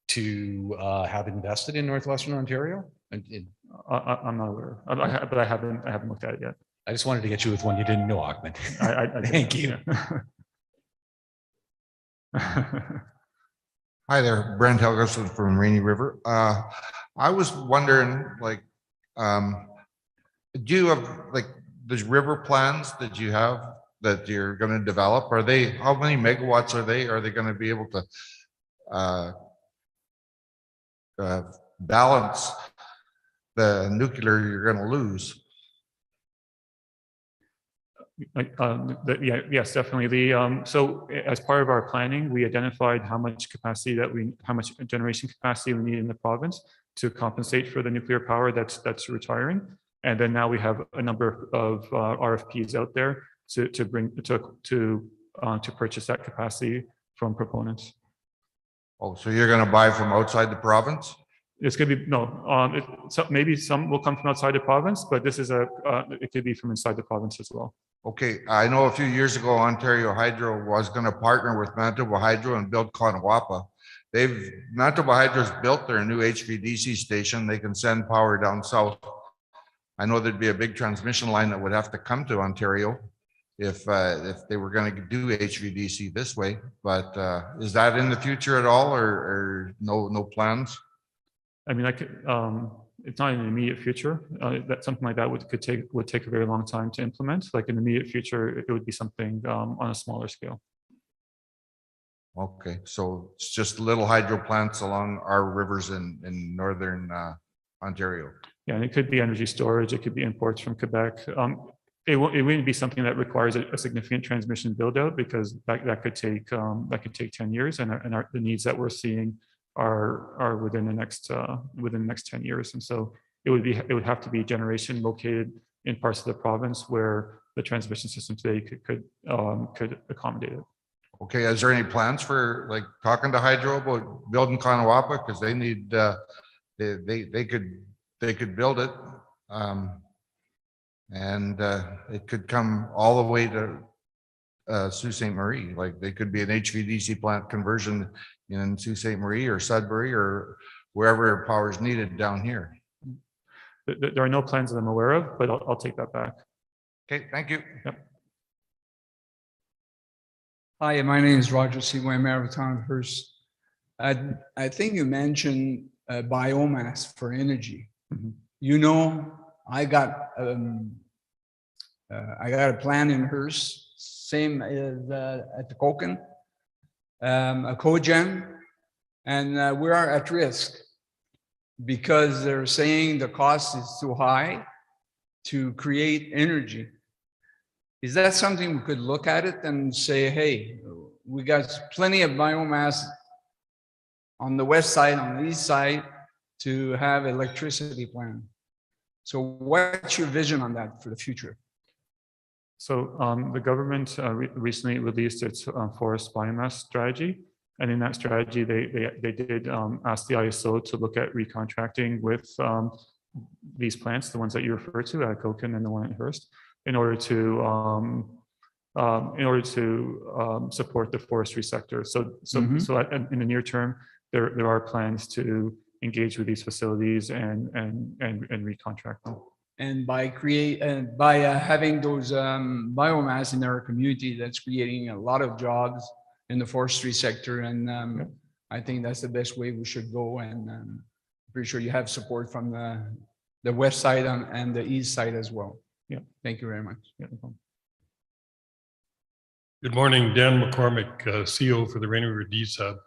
Speaker 8: to have invested in Northwestern Ontario? And
Speaker 5: I'm not aware, but I haven't looked at it yet.
Speaker 8: I just wanted to get you with one you didn't know, Ahmed.
Speaker 5: I
Speaker 8: Thank you.
Speaker 5: Yeah.
Speaker 9: Hi there, Brent Helgerson from Rainy River. I was wondering, like, do you have like these river plans that you have that you're going to develop? Are they, how many megawatts are they? Are they going to be able to balance the nuclear you're going to lose?
Speaker 5: Yes, definitely. So as part of our planning, we identified how much generation capacity we need in the province to compensate for the nuclear power that's retiring. And then now we have a number of RFPs out there to purchase that capacity from proponents.
Speaker 9: Oh, so you're going to buy from outside the province?
Speaker 5: It's going to be, no, so maybe some will come from outside the province, but this is it could be from inside the province as well.
Speaker 9: Okay, I know a few years ago, Ontario Hydro was going to partner with Manitoba Hydro and build Conawapa. Manitoba Hydro's built their new HVDC station. They can send power down south. I know there'd be a big transmission line that would have to come to Ontario if they were going to do HVDC this way. But is that in the future at all, or no plans?
Speaker 5: I mean, it's not in the immediate future. That something like that would take a very long time to implement. Like in the immediate future, it would be something on a smaller scale.
Speaker 9: Okay, so it's just little hydro plants along our rivers in northern Ontario.
Speaker 5: Yeah, and it could be energy storage. It could be imports from Quebec. It wouldn't be something that requires a significant transmission build out, because that could take 10 years, and the needs that we're seeing are within the next 10 years. And so it would have to be generation located in parts of the province where the transmission system today could accommodate it.
Speaker 9: Okay, is there any plans for like talking to Hydro about building Conawapa? Because they need they could build it, and it could come all the way to Sault Ste. Marie. Like they could be an HVDC plant conversion in Sault Ste. Marie or Sudbury or wherever power is needed down here.
Speaker 5: There are no plans that I'm aware of, but I'll take that back.
Speaker 9: Okay, thank you.
Speaker 5: Yep.
Speaker 10: Hi, my name is Roger Seaway, Mayor of the Town of Hearst. I think you mentioned biomass for energy.
Speaker 5: Mhm.
Speaker 10: You know, I got a plan in Hearst, same as at the Koken, a cogen, and we are at risk because they're saying the cost is too high to create energy. Is that something we could look at it and say, hey, we got plenty of biomass on the west side, on the east side to have electricity plant? So what's your vision on that for the future?
Speaker 5: So the government recently released its forest biomass strategy. And in that strategy, they did ask the ISO to look at recontracting with these plants, the ones that you refer to, at Koken and the one at Hearst, in order to support the forestry sector. So in the near term, there are plans to engage with these facilities and recontract them.
Speaker 10: And by having those biomass in our community, that's creating a lot of jobs in the forestry sector. And I think that's the best way we should go. And I'm pretty sure you have support from the west side and the east side as well.
Speaker 5: Yeah.
Speaker 10: Thank you very much.
Speaker 5: Yeah, no problem.
Speaker 11: Good morning, Dan McCormick, CEO for the Rainy River DSAB.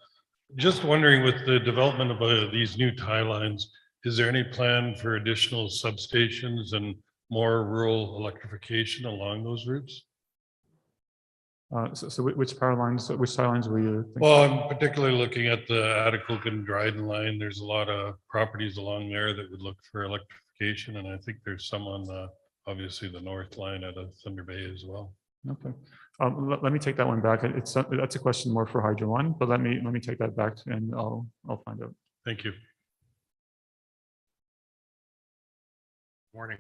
Speaker 11: Just wondering, with the development of these new tie lines, is there any plan for additional substations and more rural electrification along those routes?
Speaker 5: So which tie lines were you thinking?
Speaker 11: Well, I'm particularly looking at the Atikokan Dryden line. There's a lot of properties along there that would look for electrification, and I think there's some on obviously the north line at Thunder Bay as well.
Speaker 5: Okay. Let me take that one back. That's a question more for Hydro One, but let me take that back and I'll find out.
Speaker 11: Thank you.
Speaker 12: Morning.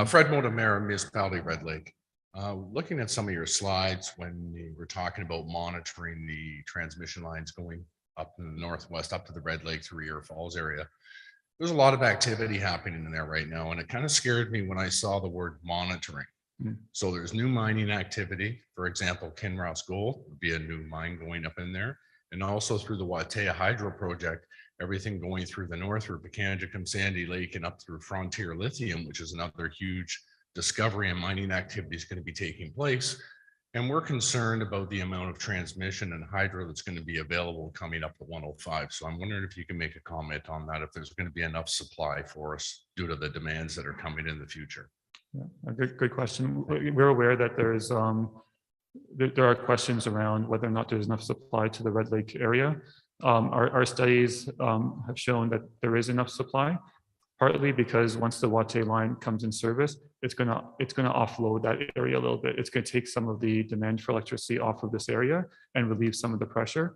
Speaker 12: Fred Motamera, Municipality Red Lake. Looking at some of your slides when you were talking about monitoring the transmission lines going up in the northwest, up to the Red Lake through Ear Falls area. There's a lot of activity happening in there right now, and it kind of scared me when I saw the word monitoring. So there's new mining activity. For example, Kinross Gold would be a new mine going up in there. And also through the Watea Hydro Project, everything going through the north through Pekanjikum, Sandy Lake, and up through Frontier Lithium, which is another huge discovery and mining activity is going to be taking place. And we're concerned about the amount of transmission and hydro that's going to be available coming up to 105. So I'm wondering if you can make a comment on that, if there's going to be enough supply for us due to the demands that are coming in the future.
Speaker 5: Yeah, a good question. We're aware that there's there are questions around whether or not there's enough supply to the Red Lake area. Our studies have shown that there is enough supply, partly because once the Watea line comes in service, it's gonna offload that area a little bit. It's gonna take some of the demand for electricity off of this area and relieve some of the pressure.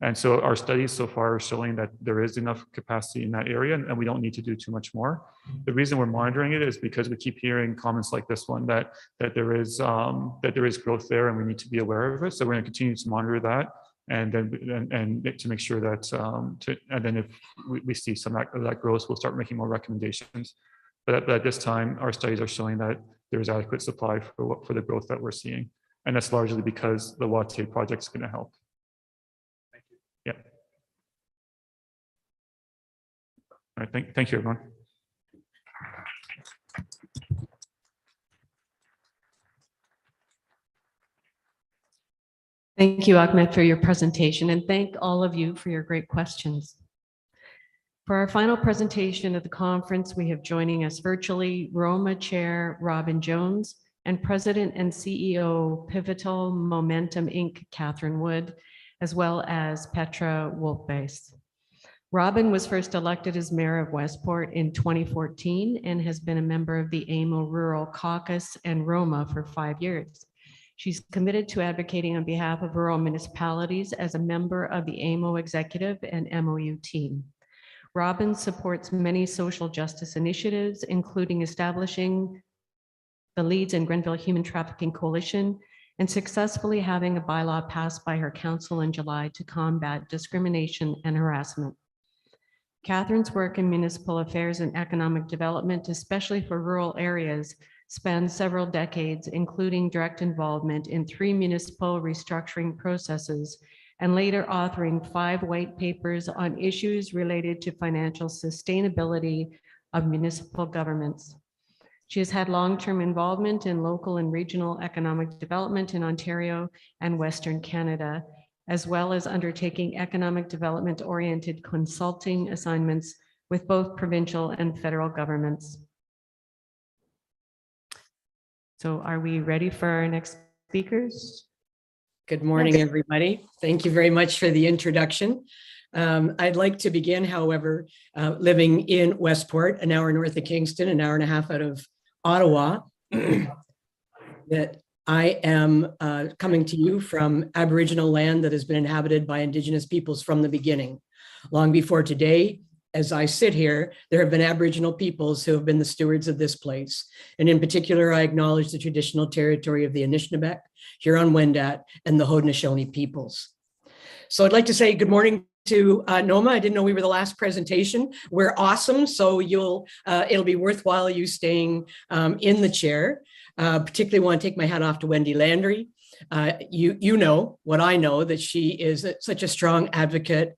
Speaker 5: And so our studies so far are showing that there is enough capacity in that area and we don't need to do too much more. The reason we're monitoring it is because we keep hearing comments like this one that there is growth there and we need to be aware of it. So we're going to continue to monitor that and then and to make sure that and then if we see some of that growth, we'll start making more recommendations. But at this time, our studies are showing that there is adequate supply for the growth that we're seeing, and that's largely because the Watea project is going to help. Yeah. All right. Thank you, everyone.
Speaker 13: Thank you, Ahmed, for your presentation, and thank all of you for your great questions. For our final presentation of the conference, we have joining us virtually ROMA Chair Robin Jones and President and CEO Pivotal Momentum Inc. Catherine Wood, as well as Petra Wolfbase. Robin was first elected as mayor of Westport in 2014 and has been a member of the AMO Rural Caucus and ROMA for 5 years. She's committed to advocating on behalf of rural municipalities as a member of the AMO executive and MOU team. Robin supports many social justice initiatives, including establishing the Leeds and Grenville Human Trafficking Coalition and successfully having a bylaw passed by her council in July to combat discrimination and harassment. Catherine's work in municipal affairs and economic development, especially for rural areas, spans several decades, including direct involvement in 3 municipal restructuring processes and later authoring 5 white papers on issues related to financial sustainability of municipal governments. She has had long-term involvement in local and regional economic development in Ontario and Western Canada, as well as undertaking economic development-oriented consulting assignments with both provincial and federal governments. So are we ready for our next speakers?
Speaker 14: Good morning, everybody. Thank you very much for the introduction. I'd like to begin, however, living in Westport, an hour north of Kingston, an hour and a half out of Ottawa, that I am coming to you from Aboriginal land that has been inhabited by Indigenous peoples from the beginning. Long before today, as I sit here, there have been Aboriginal peoples who have been the stewards of this place. And in particular, I acknowledge the traditional territory of the Anishinaabe, Huron-Wendat, and the Haudenosaunee peoples. So I'd like to say good morning to NOMA. I didn't know we were the last presentation. We're awesome, so it'll be worthwhile you staying in the chair. Particularly want to take my hat off to Wendy Landry. You know what I know, that she is such a strong advocate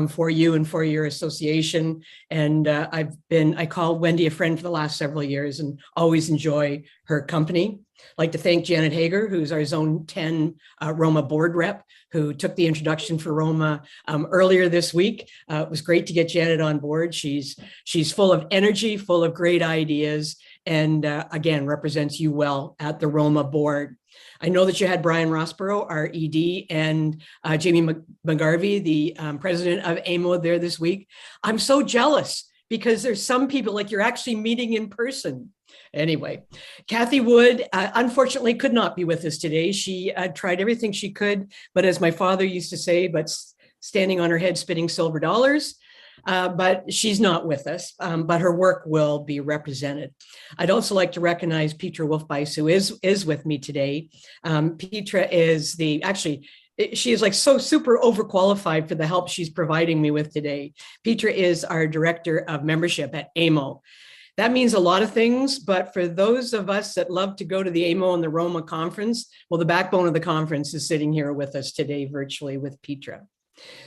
Speaker 14: for you and for your association. And I call Wendy a friend for the last several years and always enjoy her company. I'd like to thank Janet Hager, who's our Zone 10 Roma board rep, who took the introduction for Roma earlier this week. It was great to get Janet on board. She's full of energy, full of great ideas, and again, represents you well at the Roma board. I know that you had Brian Rossborough, our ED, and Jamie McGarvey, the president of AMO, there this week. I'm so jealous because there's some people like you're actually meeting in person. Anyway, Kathy Wood, unfortunately, could not be with us today. She tried everything she could, but as my father used to say, but standing on her head spinning silver dollars. but she's not with us, but her work will be represented. I'd also like to recognize Petra Wolfbeis, who is with me today. Petra is she is like so super overqualified for the help she's providing me with today. Petra is our Director of Membership at AMO. That means a lot of things, but for those of us that love to go to the AMO and the Roma conference, well, the backbone of the conference is sitting here with us today virtually with Petra.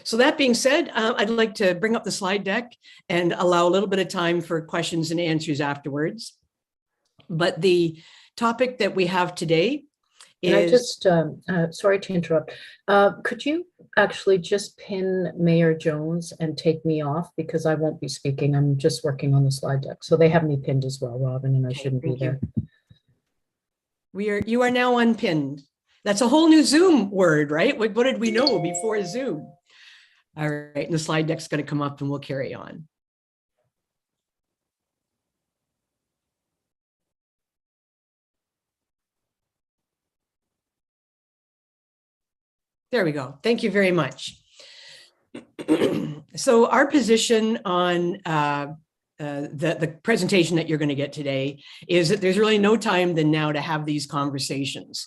Speaker 14: So that being said, I'd like to bring up the slide deck and allow a little bit of time for questions and answers afterwards. But the topic that we have today
Speaker 15: Can I
Speaker 14: is...
Speaker 15: just, sorry to interrupt. Could you actually just pin Mayor Jones and take me off, because I won't be speaking. I'm just working on the slide deck. So they have me pinned as well, Robin, and I shouldn't be there.
Speaker 14: You are now unpinned. That's a whole new Zoom word, right? What did we know before Zoom? All right, and the slide deck's going to come up and we'll carry on. There we go. Thank you very much. So our position on the presentation that you're going to get today is that there's really no time than now to have these conversations.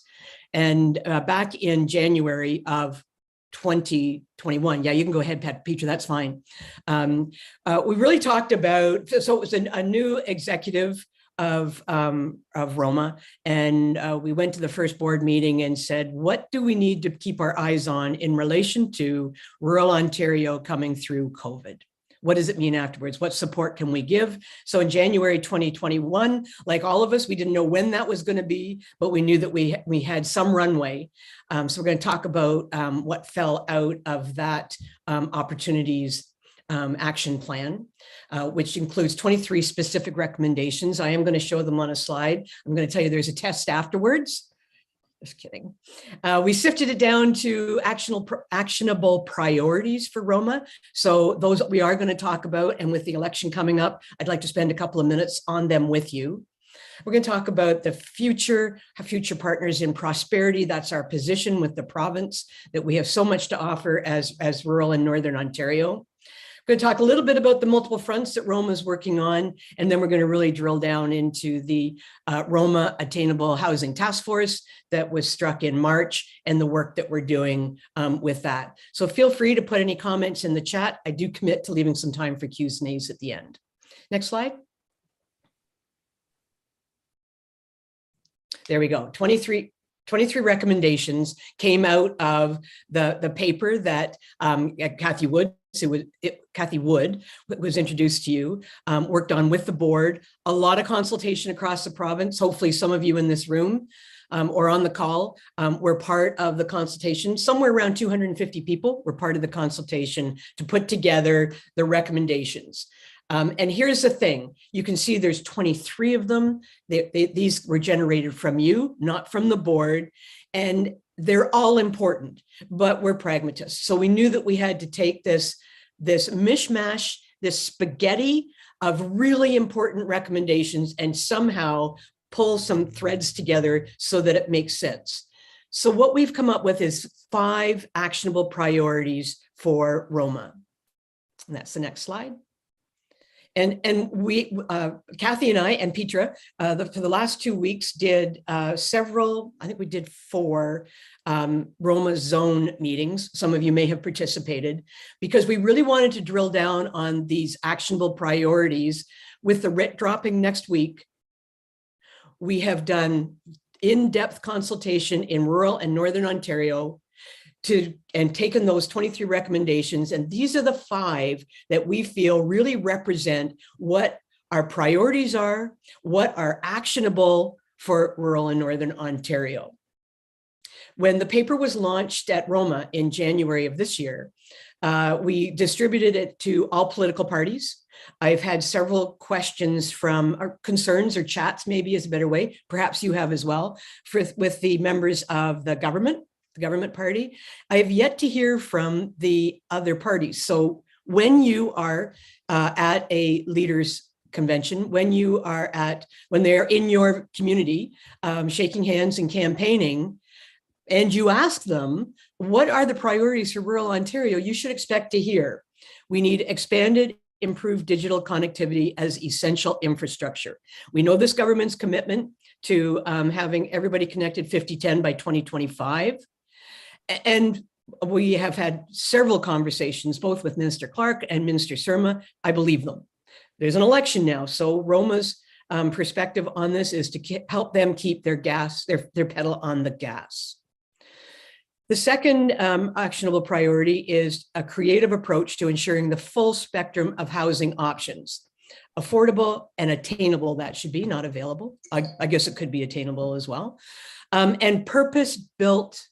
Speaker 14: And back in January of 2021, yeah, you can go ahead, Petra, that's fine. We really talked about, so it was a new executive of Roma, and we went to the first board meeting and said, what do we need to keep our eyes on in relation to rural Ontario coming through COVID? What does it mean afterwards? What support can we give? So in January 2021, like all of us, we didn't know when that was going to be, but we knew that we had some runway. So we're going to talk about what fell out of that opportunities action plan, which includes 23 specific recommendations. I am going to show them on a slide. I'm going to tell you there's a test afterwards. Just kidding. We sifted it down to actionable priorities for Roma. So those we are going to talk about, and with the election coming up, I'd like to spend a couple of minutes on them with you. We're going to talk about the future partners in prosperity. That's our position with the province, that we have so much to offer as rural and Northern Ontario. We're going to talk a little bit about the multiple fronts that Roma is working on, and then we're going to really drill down into the Roma Attainable Housing Task Force that was struck in March and the work that we're doing with that. So feel free to put any comments in the chat. I do commit to leaving some time for Q's and A's at the end. Next slide. There we go. 23 recommendations came out of the paper that Kathy Wood was introduced to you, worked on with the board, a lot of consultation across the province. Hopefully some of you in this room or on the call were part of the consultation. Somewhere around 250 people were part of the consultation to put together the recommendations. And here's the thing, you can see there's 23 of them. These were generated from you, not from the board. And they're all important, but we're pragmatists. So we knew that we had to take this mishmash, this spaghetti of really important recommendations and somehow pull some threads together so that it makes sense. So what we've come up with is 5 actionable priorities for Roma. And that's the next slide. And we, Kathy and I and Petra, for the last 2 weeks did several, I think we did 4 Roma zone meetings. Some of you may have participated, because we really wanted to drill down on these actionable priorities. With the writ dropping next week, we have done in-depth consultation in rural and Northern Ontario and taken those 23 recommendations. And these are the 5 that we feel really represent what our priorities are, what are actionable for rural and Northern Ontario. When the paper was launched at Roma in January of this year, we distributed it to all political parties. I've had several questions from, or concerns or chats, maybe is a better way, perhaps you have as well, with the members of the government party. I have yet to hear from the other parties. So when you are at a leaders convention, when they're in your community, shaking hands and campaigning, and you ask them, what are the priorities for rural Ontario? You should expect to hear We need expanded, improved digital connectivity as essential infrastructure. We know this government's commitment to having everybody connected 50/10 by 2025. And we have had several conversations, both with Minister Clark and Minister Surma. I believe them. There's an election now, so Roma's perspective on this is to help them keep their pedal on the gas. The second actionable priority is a creative approach to ensuring the full spectrum of housing options. Affordable and attainable, that should be, not available. I guess it could be attainable as well. And purpose-built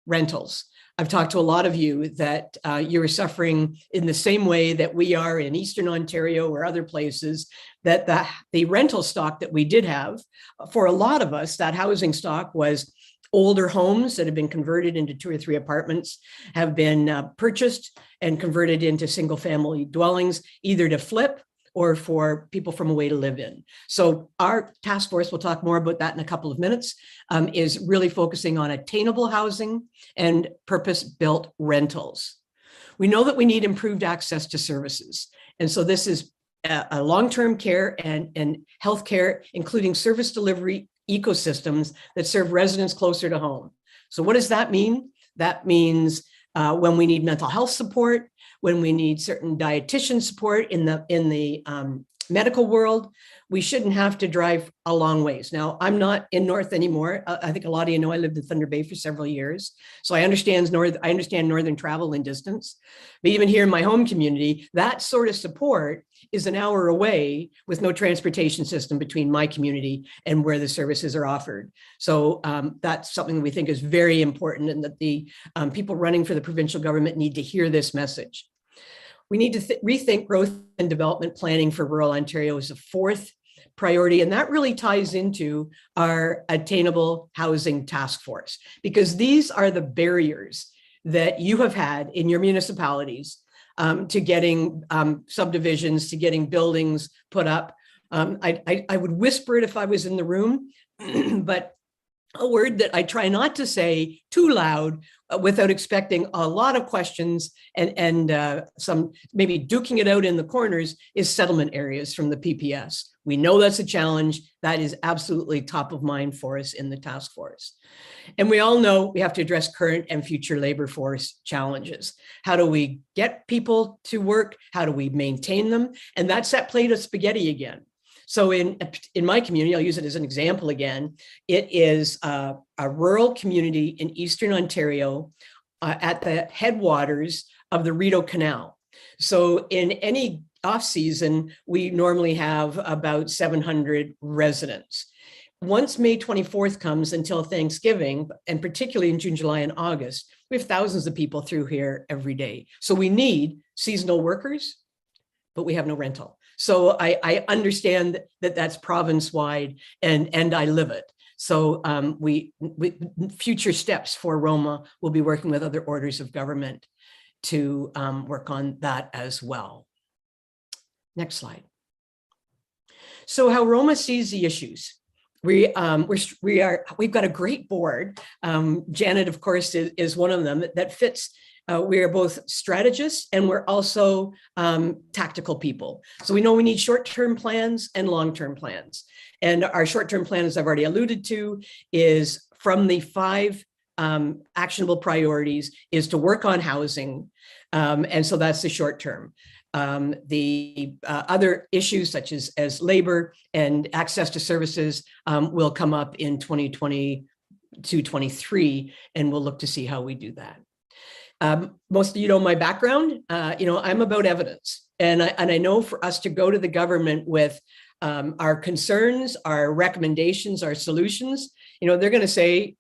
Speaker 14: rentals. I've talked to a lot of you that you are suffering in the same way that we are in Eastern Ontario or other places, that the rental stock that we did have, for a lot of us, that housing stock was older homes that have been converted into 2 or 3 apartments, have been purchased and converted into single family dwellings, either to flip or for people from away to live in. So our task force, we'll talk more about that in a couple of minutes, is really focusing on attainable housing and purpose-built rentals. We know that we need improved access to services. And so this is a long-term care and healthcare, including service delivery ecosystems that serve residents closer to home. So what does that mean? That means when we need mental health support, when we need certain dietitian support in the medical world, we shouldn't have to drive a long ways. Now, I'm not in North anymore. I think a lot of you know I lived in Thunder Bay for several years. So I understand northern travel and distance. But even here in my home community, that sort of support is an hour away with no transportation system between my community and where the services are offered. So that's something that we think is very important, and that the people running for the provincial government need to hear this message. We need to rethink growth and development planning for rural Ontario as a 4th priority. And that really ties into our attainable housing task force, because these are the barriers that you have had in your municipalities to getting subdivisions, to getting buildings put up. I would whisper it if I was in the room, but a word that I try not to say too loud without expecting a lot of questions and some maybe duking it out in the corners is settlement areas from the PPS. We know that's a challenge. That is absolutely top of mind for us in the task force. And we all know we have to address current and future labor force challenges. How do we get people to work? How do we maintain them? And that's that plate of spaghetti again. So in my community, I'll use it as an example again, it is a rural community in Eastern Ontario at the headwaters of the Rideau Canal. So in any off season, we normally have about 700 residents. Once May 24th comes until Thanksgiving, and particularly in June, July, and August, we have thousands of people through here every day. So we need seasonal workers, but we have no rental. So I understand that that's province-wide, and I live it. So we future steps for Roma will be working with other orders of government to work on that as well. Next slide. So how Roma sees the issues. We've got a great board. Janet, of course, is one of them that fits. We are both strategists and we're also tactical people. So we know we need short-term plans and long-term plans. And our short-term plan, as I've already alluded to, is from the 5 actionable priorities is to work on housing. And so that's the short term. The other issues such as labor and access to services will come up in 2022-23, and we'll look to see how we do that. Most of you know my background. I'm about evidence, and I know for us to go to the government with our concerns, our recommendations, our solutions, they're going to say,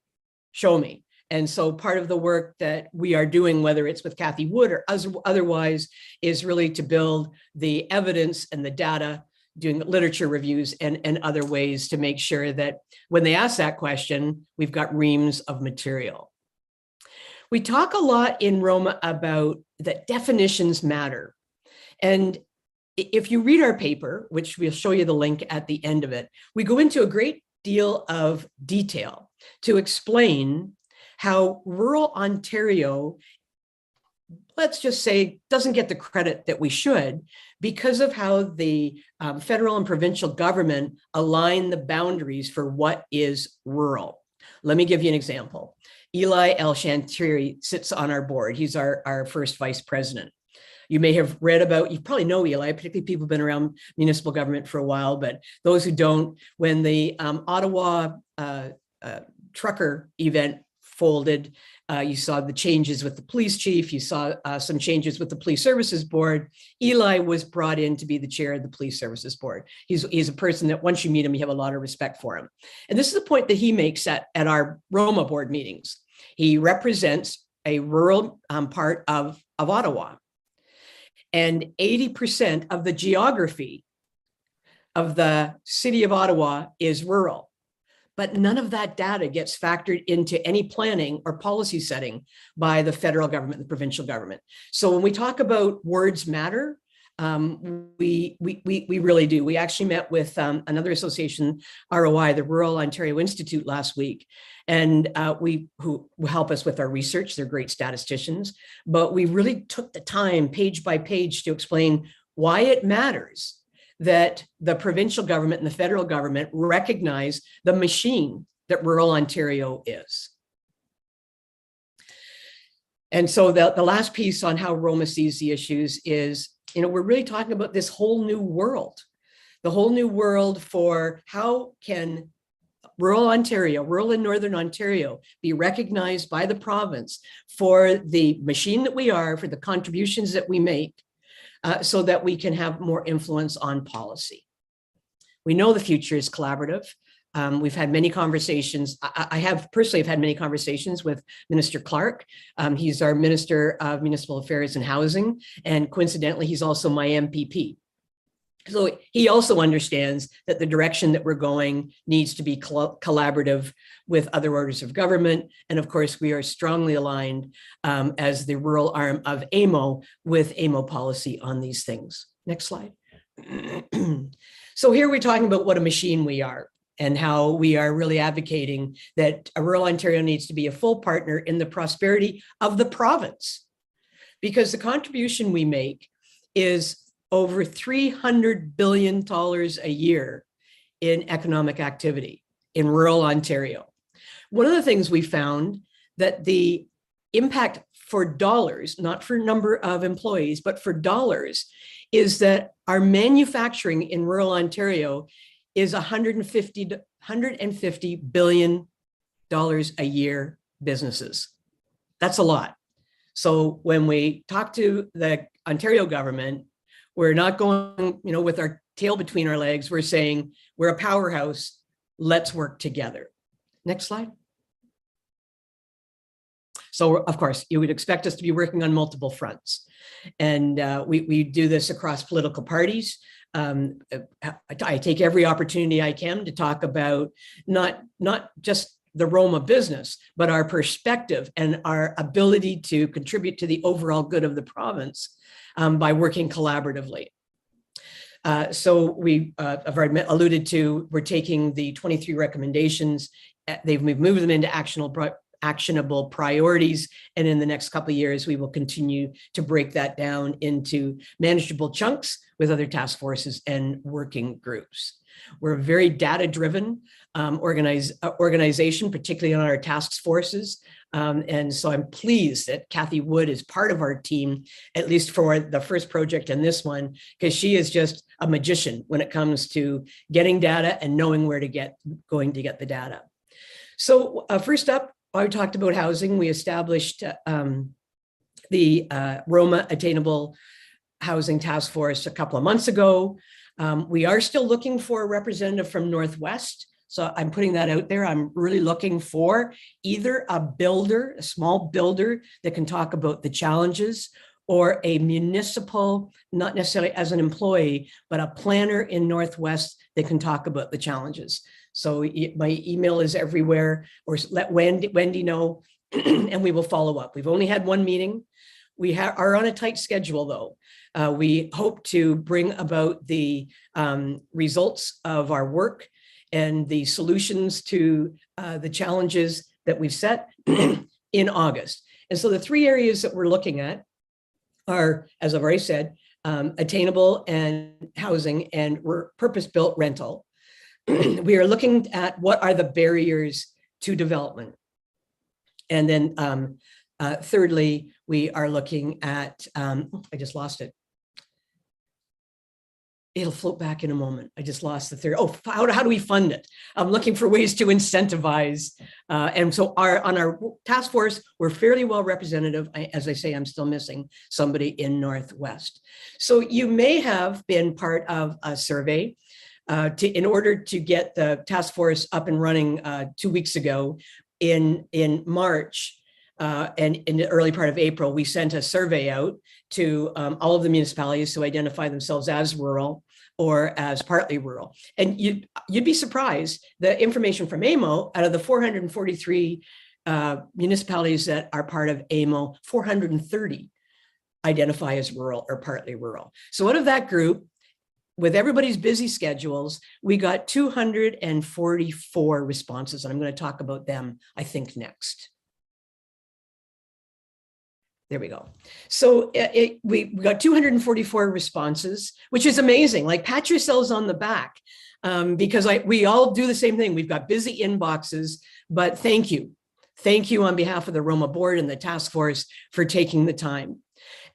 Speaker 14: "Show me." And so part of the work that we are doing, whether it's with Kathy Wood or otherwise, is really to build the evidence and the data, doing literature reviews and other ways to make sure that when they ask that question, we've got reams of material. We talk a lot in Roma about that definitions matter. And if you read our paper, which we'll show you the link at the end of it, we go into a great deal of detail to explain how rural Ontario, let's just say, doesn't get the credit that we should because of how the federal and provincial government align the boundaries for what is rural. Let me give you an example. Eli El-Shantiri sits on our board. He's our first vice president. You may have read about, you probably know Eli, particularly people who've been around municipal government for a while, but those who don't, when the Ottawa trucker event folded, you saw the changes with the police chief, you saw some changes with the police services board. Eli was brought in to be the chair of the police services board. He's a person that once you meet him, you have a lot of respect for him. And this is a point that he makes at our Roma board meetings. He represents a rural part of Ottawa. And 80% of the geography of the city of Ottawa is rural. But none of that data gets factored into any planning or policy setting by the federal government, the provincial government. So when we talk about words matter, we really do. We actually met with another association, ROI, the Rural Ontario Institute, last week, and who help us with our research. They're great statisticians, but we really took the time, page by page, to explain why it matters that the provincial government and the federal government recognize the machine that rural Ontario is. And so the last piece on how Roma sees the issues is, we're really talking about this whole new world, the whole new world for how can rural Ontario, rural and Northern Ontario, be recognized by the province for the machine that we are, for the contributions that we make, so that we can have more influence on policy. We know the future is collaborative. We've had many conversations. I have personally had many conversations with Minister Clark. He's our Minister of Municipal Affairs and Housing, and coincidentally, he's also my MPP. So he also understands that the direction that we're going needs to be collaborative with other orders of government. And of course, we are strongly aligned as the rural arm of AMO with AMO policy on these things. Next slide. So here we're talking about what a machine we are and how we are really advocating that rural Ontario needs to be a full partner in the prosperity of the province, because the contribution we make is over $300 billion a year in economic activity in rural Ontario. One of the things we found that the impact for dollars, not for number of employees, but for dollars, is that our manufacturing in rural Ontario is $150 billion a year businesses. That's a lot. So when we talk to the Ontario government, we're not going, with our tail between our legs. We're saying we're a powerhouse. Let's work together. Next slide. So of course, you would expect us to be working on multiple fronts. And we do this across political parties. I take every opportunity I can to talk about not just the Roma business, but our perspective and our ability to contribute to the overall good of the province by working collaboratively. So we have already alluded to, we're taking the 23 recommendations, we've moved them into actionable priorities. And in the next couple of years, we will continue to break that down into manageable chunks with other task forces and working groups. We're a very data-driven organization, particularly on our task forces. And so I'm pleased that Kathy Wood is part of our team, at least for the first project and this one, because she is just a magician when it comes to getting data and knowing where to get the data. So first up, I talked about housing. We established the Roma Attainable Housing Task Force a couple of months ago. We are still looking for a representative from Northwest. So I'm putting that out there. I'm really looking for either a builder, a small builder that can talk about the challenges, or a municipal, not necessarily as an employee, but a planner in Northwest that can talk about the challenges. So my email is everywhere, or let Wendy know, and we will follow up. We've only had one meeting. We are on a tight schedule though. We hope to bring about the results of our work and the solutions to the challenges that we've set in August. And so the three areas that we're looking at are, as I've already said, attainable and housing and purpose-built rental. We are looking at what are the barriers to development. And then thirdly, we are looking at, I just lost it. It'll float back in a moment. I just lost the third. Oh, how do we fund it? I'm looking for ways to incentivize. And so on our task force, we're fairly well representative. As I say, I'm still missing somebody in Northwest. So you may have been part of a survey in order to get the task force up and running 2 weeks ago in March. And in the early part of April, we sent a survey out to all of the municipalities to identify themselves as rural or as partly rural. And you'd be surprised, the information from AMO, out of the 443 municipalities that are part of AMO, 430 identify as rural or partly rural. So out of that group, with everybody's busy schedules, we got 244 responses. And I'm going to talk about them, I think, next. There we go. So we got 244 responses, which is amazing. Like, pat yourselves on the back, because we all do the same thing. We've got busy inboxes, but thank you. Thank you on behalf of the Roma board and the task force for taking the time.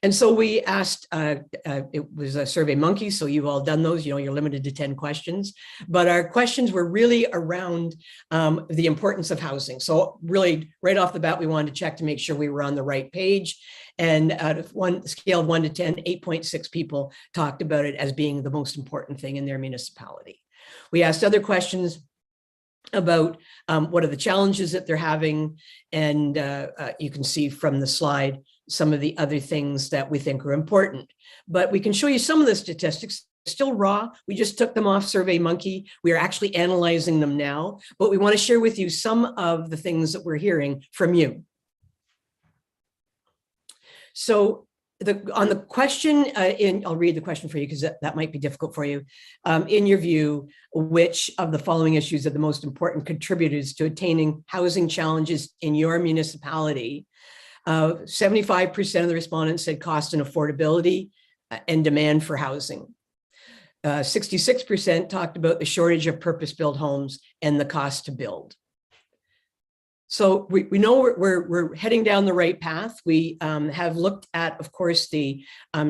Speaker 14: And so we asked, it was a Survey Monkey, so you've all done those, you're limited to 10 questions, but our questions were really around the importance of housing. So really right off the bat, we wanted to check to make sure we were on the right page. And out of scale of 1 to 10, 8.6 people talked about it as being the most important thing in their municipality. We asked other questions about what are the challenges that they're having. And you can see from the slide some of the other things that we think are important. But we can show you some of the statistics, still raw. We just took them off Survey Monkey. We are actually analyzing them now, but we want to share with you some of the things that we're hearing from you. So on the question, I'll read the question for you because that might be difficult for you. In your view, which of the following issues are the most important contributors to attaining housing challenges in your municipality? 75% of the respondents said cost and affordability and demand for housing. 66% talked about the shortage of purpose-built homes and the cost to build. So we know we're heading down the right path. We have looked at, of course, the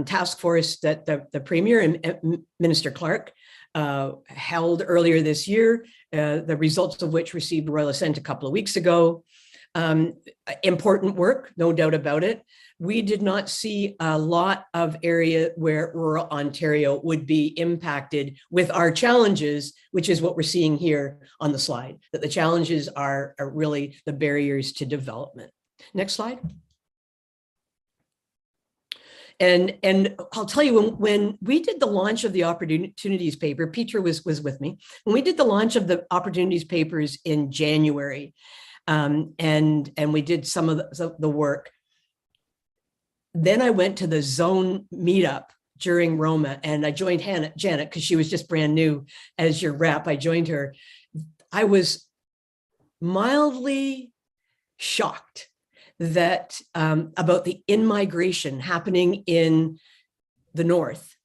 Speaker 14: task force that the Premier and Minister Clark held earlier this year, the results of which received royal assent a couple of weeks ago. Important work, no doubt about it. We did not see a lot of area where rural Ontario would be impacted with our challenges, which is what we're seeing here on the slide, that the challenges are really the barriers to development. Next slide. And I'll tell you, when we did the launch of the opportunities paper, Peter was with me, when we did the launch of the opportunities papers in January, and we did some of the work. Then I went to the zone meetup during Roma, and I joined Janet because she was just brand new as your rep. I joined her. I was mildly shocked that about the in-migration happening in the north,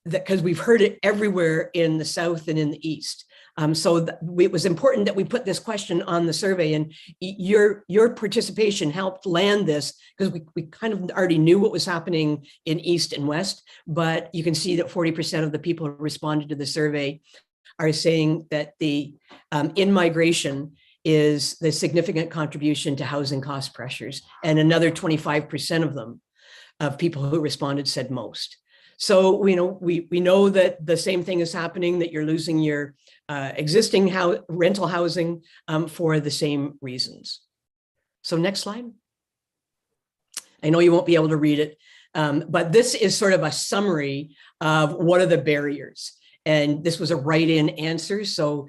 Speaker 14: because we've heard it everywhere in the south and in the east. So it was important that we put this question on the survey, and your participation helped land this, because we kind of already knew what was happening in East and West, but you can see that 40% of the people who responded to the survey are saying that the in-migration is the significant contribution to housing cost pressures, and another 25% of them, of people who responded, said most. So we know that the same thing is happening, that you're losing your existing rental housing for the same reasons. So next slide. I know you won't be able to read it, but this is sort of a summary of what are the barriers. And this was a write-in answer. So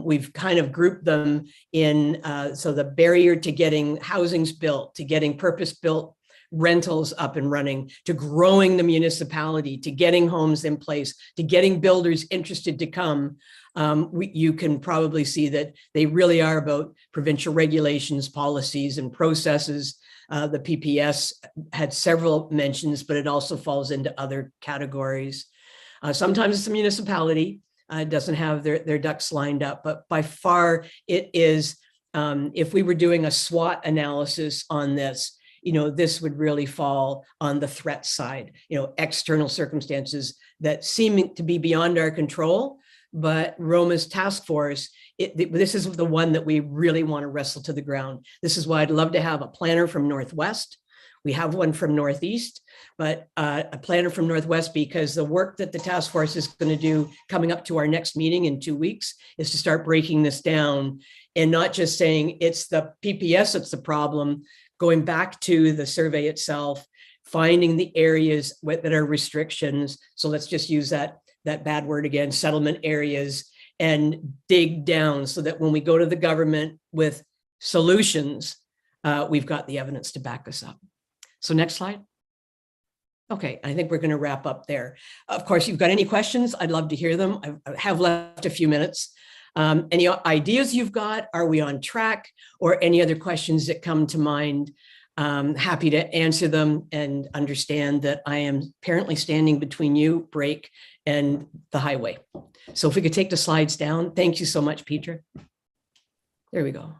Speaker 14: we've kind of grouped them in, so the barrier to getting housings built, to getting purpose-built rentals up and running, to growing the municipality, to getting homes in place, to getting builders interested to come. You can probably see that they really are about provincial regulations, policies, and processes, The PPS had several mentions, but it also falls into other categories. Sometimes it's a municipality, doesn't have their ducks lined up, but by far it is, if we were doing a SWOT analysis on this, this would really fall on the threat side, external circumstances that seem to be beyond our control. But Roma's task force, this is the one that we really want to wrestle to the ground. This is why I'd love to have a planner from Northwest. We have one from Northeast, but a planner from Northwest, because the work that the task force is going to do coming up to our next meeting in 2 weeks is to start breaking this down and not just saying it's the PPS that's the problem, going back to the survey itself, finding the areas that are restrictions. So let's just use that bad word again, settlement areas, and dig down so that when we go to the government with solutions, we've got the evidence to back us up. So next slide. Okay, I think we're going to wrap up there. Of course, if you've got any questions, I'd love to hear them. I have left a few minutes. Any ideas you've got? Are we on track? Or any other questions that come to mind? Happy to answer them and understand that I am apparently standing between you, break, and the highway. So if we could take the slides down. Thank you so much, Petra. There we go.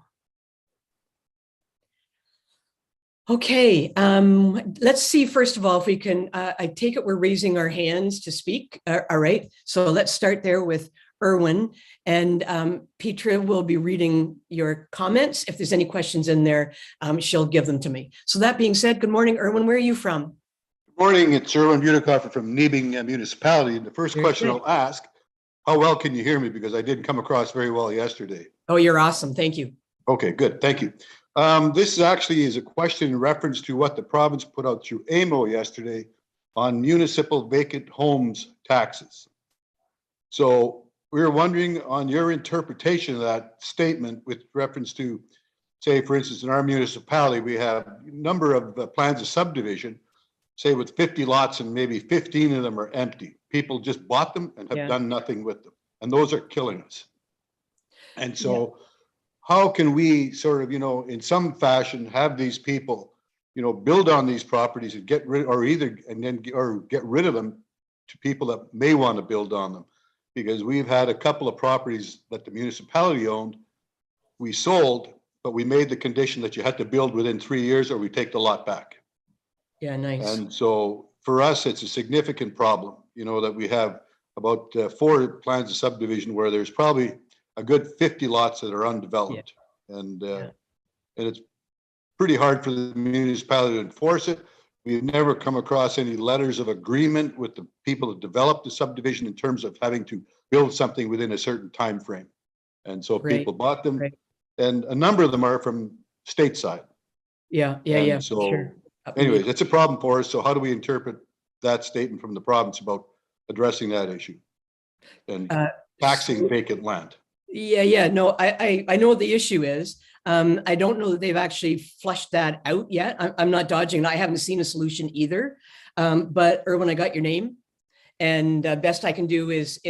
Speaker 14: Okay, let's see, first of all, if we can, I take it we're raising our hands to speak. All right, so let's start there with Erwin, and Petra will be reading your comments. If there's any questions in there, she'll give them to me. So that being said, good morning, Erwin. Where are you from?
Speaker 16: Good morning, it's Erwin Butekoffer from Nebing Municipality. And the first question I'll ask, how well can you hear me? Because I didn't come across very well yesterday.
Speaker 14: Oh, you're awesome. Thank you.
Speaker 16: Okay, good. Thank you. This actually is a question in reference to what the province put out through AMO yesterday on municipal vacant homes taxes. So we were wondering on your interpretation of that statement with reference to, say, for instance, in our municipality, we have a number of plans of subdivision, say with 50 lots and maybe 15 of them are empty. People just bought them and have done nothing with them. And those are killing us. And so how can we sort of, in some fashion have these people, build on these properties and get rid, or get rid of them to people that may want to build on them? Because we've had a couple of properties that the municipality owned, we sold, but we made the condition that you had to build within 3 years or we take the lot back.
Speaker 14: Yeah, nice.
Speaker 16: And so for us, it's a significant problem, that we have about 4 plans of subdivision where there's probably a good 50 lots that are undeveloped. And it's pretty hard for the municipality to enforce it. We've never come across any letters of agreement with the people that developed the subdivision in terms of having to build something within a certain time frame. And so people bought them, and a number of them are from stateside.
Speaker 14: Yeah.
Speaker 16: So
Speaker 14: sure.
Speaker 16: anyways, it's a problem for us. So how do we interpret that statement from the province about addressing that issue and taxing vacant land?
Speaker 14: Yeah. No, I know what the issue is. I don't know that they've actually flushed that out yet. I'm not dodging. I haven't seen a solution either. But Erwin, I got your name, and best I can do is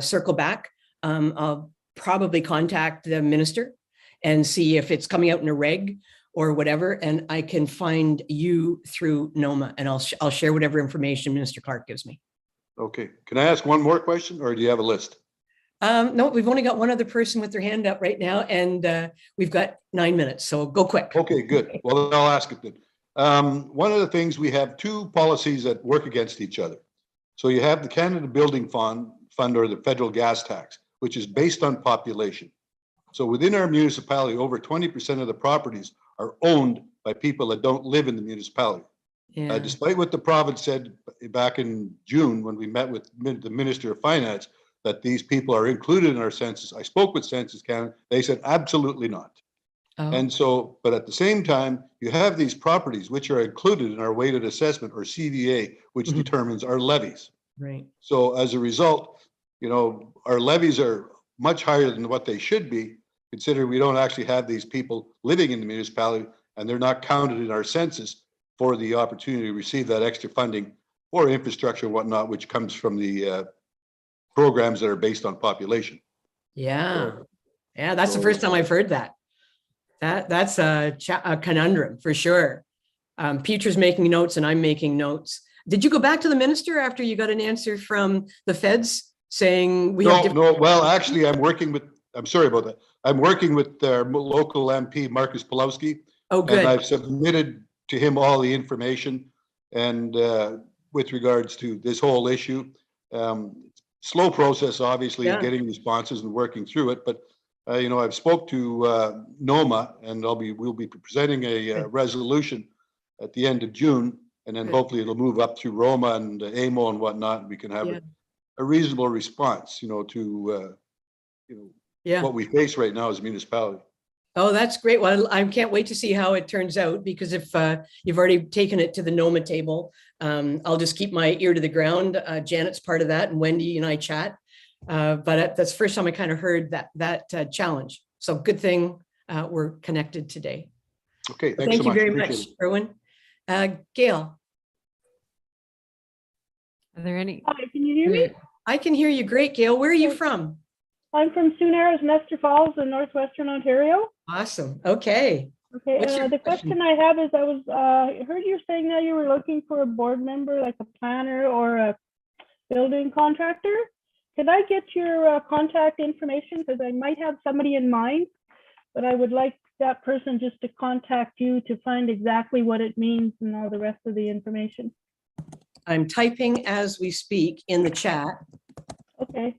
Speaker 14: circle back. I'll probably contact the minister and see if it's coming out in a reg or whatever, and I can find you through NOMA, and I'll share whatever information Minister Clark gives me.
Speaker 16: Okay. Can I ask one more question, or do you have a list?
Speaker 14: No, we've only got one other person with their hand up right now, and we've got 9 minutes, so go quick.
Speaker 16: Okay, good. Well, I'll ask it then. One of the things, we have 2 policies that work against each other. So you have the Canada Building Fund or the federal gas tax, which is based on population. So within our municipality, over 20% of the properties are owned by people that don't live in the municipality.
Speaker 14: Yeah.
Speaker 16: Despite what the province said back in June when we met with the Minister of Finance, that these people are included in our census. I spoke with Census Canada. They said absolutely not.
Speaker 14: Oh.
Speaker 16: And so, but at the same time, you have these properties which are included in our weighted assessment, or CVA, which determines our levies.
Speaker 14: Right.
Speaker 16: So as a result, our levies are much higher than what they should be, considering we don't actually have these people living in the municipality, and they're not counted in our census for the opportunity to receive that extra funding for infrastructure and whatnot, which comes from the programs that are based on population.
Speaker 14: Yeah. Yeah, that's the first time I've heard that. That's a conundrum for sure. Peter's making notes and I'm making notes. Did you go back to the minister after you got an answer from the feds saying we have?
Speaker 16: No, well, actually, I'm sorry about that. I'm working with our local MP, Marcus Pulowski.
Speaker 14: Oh, good.
Speaker 16: And I've submitted to him all the information and with regards to this whole issue. Slow process, obviously, in getting responses and working through it, but I've spoke to NOMA and we'll be presenting a resolution at the end of June, and then hopefully it'll move up through Roma and AMO and whatnot, and we can have a reasonable response, to what we face right now as a municipality.
Speaker 14: Oh, that's great. Well, I can't wait to see how it turns out, because if you've already taken it to the NOMA table, I'll just keep my ear to the ground. Janet's part of that, and Wendy and I chat. But that's the first time I kind of heard that challenge. So good thing we're connected today.
Speaker 16: Okay, thanks
Speaker 14: Thank
Speaker 16: so
Speaker 14: you
Speaker 16: much.
Speaker 14: very
Speaker 16: Appreciate
Speaker 14: much,
Speaker 16: it.
Speaker 14: Erwin. Gail.
Speaker 13: Are there any?
Speaker 17: Hi, can you hear me?
Speaker 14: I can hear you great, Gail. Where are you from?
Speaker 17: I'm from Sioux Narrows, Nestor Falls in northwestern Ontario.
Speaker 14: Awesome. Okay.
Speaker 17: Okay, the question I have is I heard you saying that you were looking for a board member, like a planner or a building contractor. Could I get your contact information? Because I might have somebody in mind, but I would like that person just to contact you to find exactly what it means and all the rest of the information.
Speaker 14: I'm typing as we speak in the chat.
Speaker 17: Okay.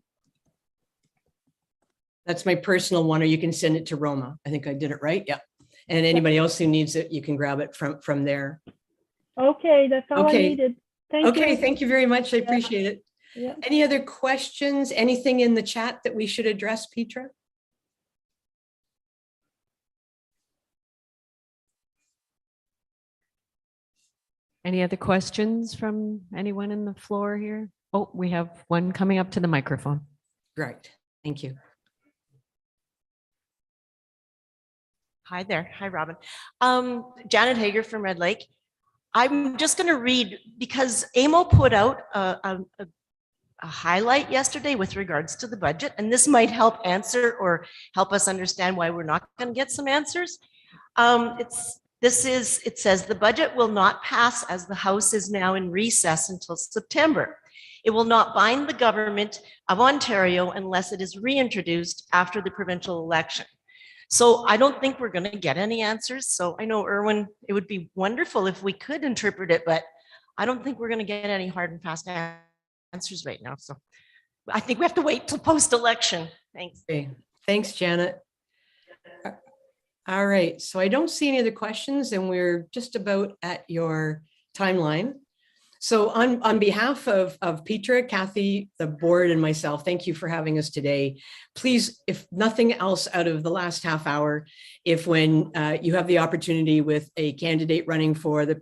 Speaker 14: That's my personal one, or you can send it to Roma. I think I did it right. Yeah. And anybody else who needs it, you can grab it from there.
Speaker 17: Okay, that's all I needed. Thank you.
Speaker 14: Okay, thank you very much. I appreciate it.
Speaker 17: Yeah.
Speaker 14: Any other questions? Anything in the chat that we should address, Petra?
Speaker 13: Any other questions from anyone in the floor here? Oh, we have one coming up to the microphone.
Speaker 14: Great. Thank you.
Speaker 18: Hi there. Hi, Robin. Janet Hager from Red Lake. I'm just going to read, because AMO put out a highlight yesterday with regards to the budget, and this might help answer or help us understand why we're not going to get some answers. It says the budget will not pass as the House is now in recess until September. It will not bind the government of Ontario unless it is reintroduced after the provincial election. So I don't think we're going to get any answers. So I know, Erwin, it would be wonderful if we could interpret it, but I don't think we're going to get any hard and fast answers right now. So I think we have to wait till post-election. Thanks.
Speaker 14: Okay. Thanks, Janet. All right. So I don't see any other questions, and we're just about at your timeline. So on behalf of Petra, Kathy, the board, and myself, thank you for having us today. Please, if nothing else out of the last half hour, if when you have the opportunity with a candidate running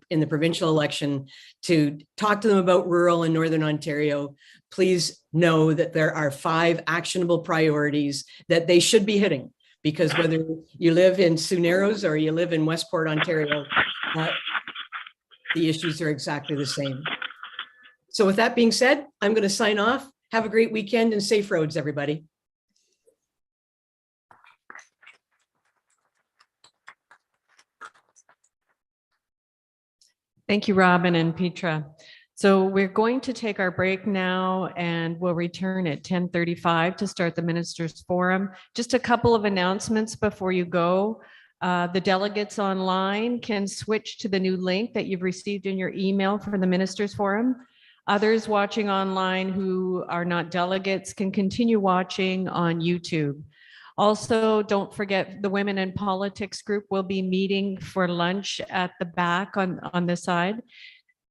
Speaker 14: in the provincial election to talk to them about rural and Northern Ontario, please know that there are 5 actionable priorities that they should be hitting. Because whether you live in Sioux Narrows or you live in Westport, Ontario, the issues are exactly the same. So with that being said, I'm going to sign off. Have a great weekend and safe roads, everybody.
Speaker 13: Thank you, Robin and Petra. So we're going to take our break now, and we'll return at 10:35 to start the Ministers Forum. Just a couple of announcements before you go. The delegates online can switch to the new link that you've received in your email for the Ministers Forum. Others watching online who are not delegates can continue watching on YouTube. Also, don't forget the Women in Politics group will be meeting for lunch at the back on this side.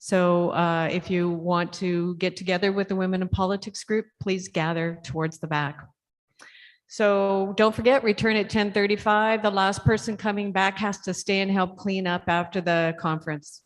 Speaker 13: So if you want to get together with the Women in Politics group, please gather towards the back. So don't forget, return at 10:35. The last person coming back has to stay and help clean up after the conference.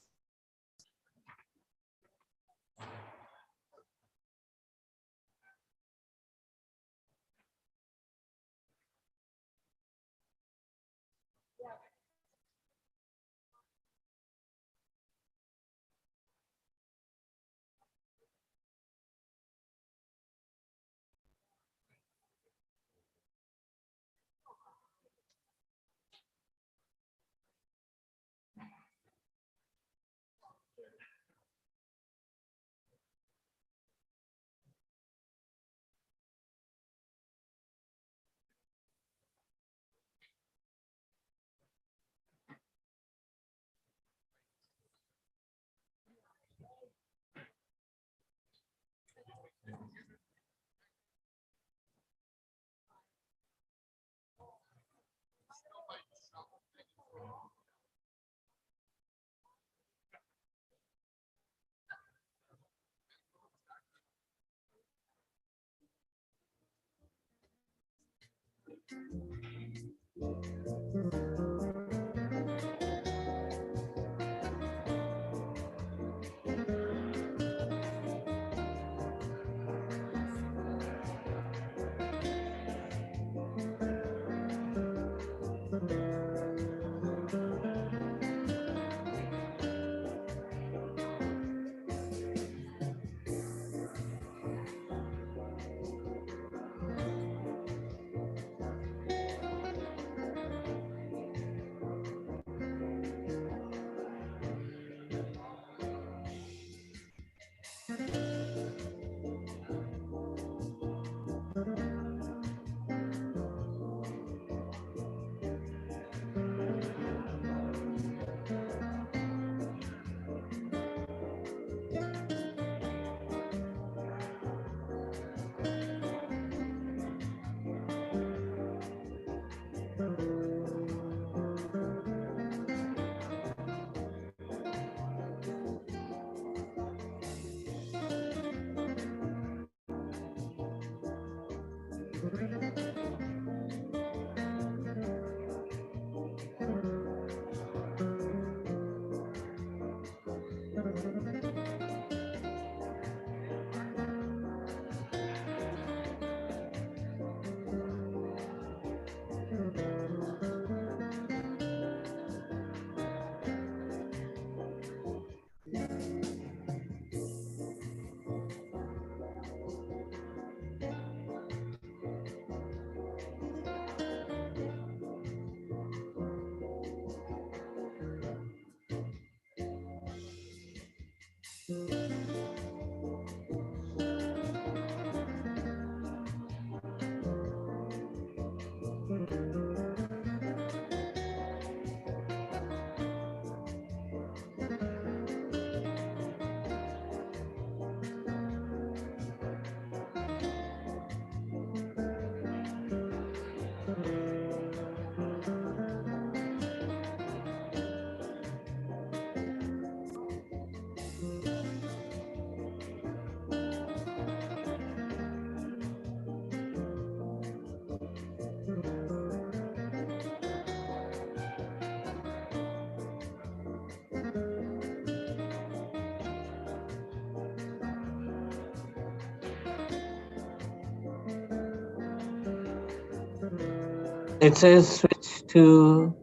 Speaker 19: It says switch to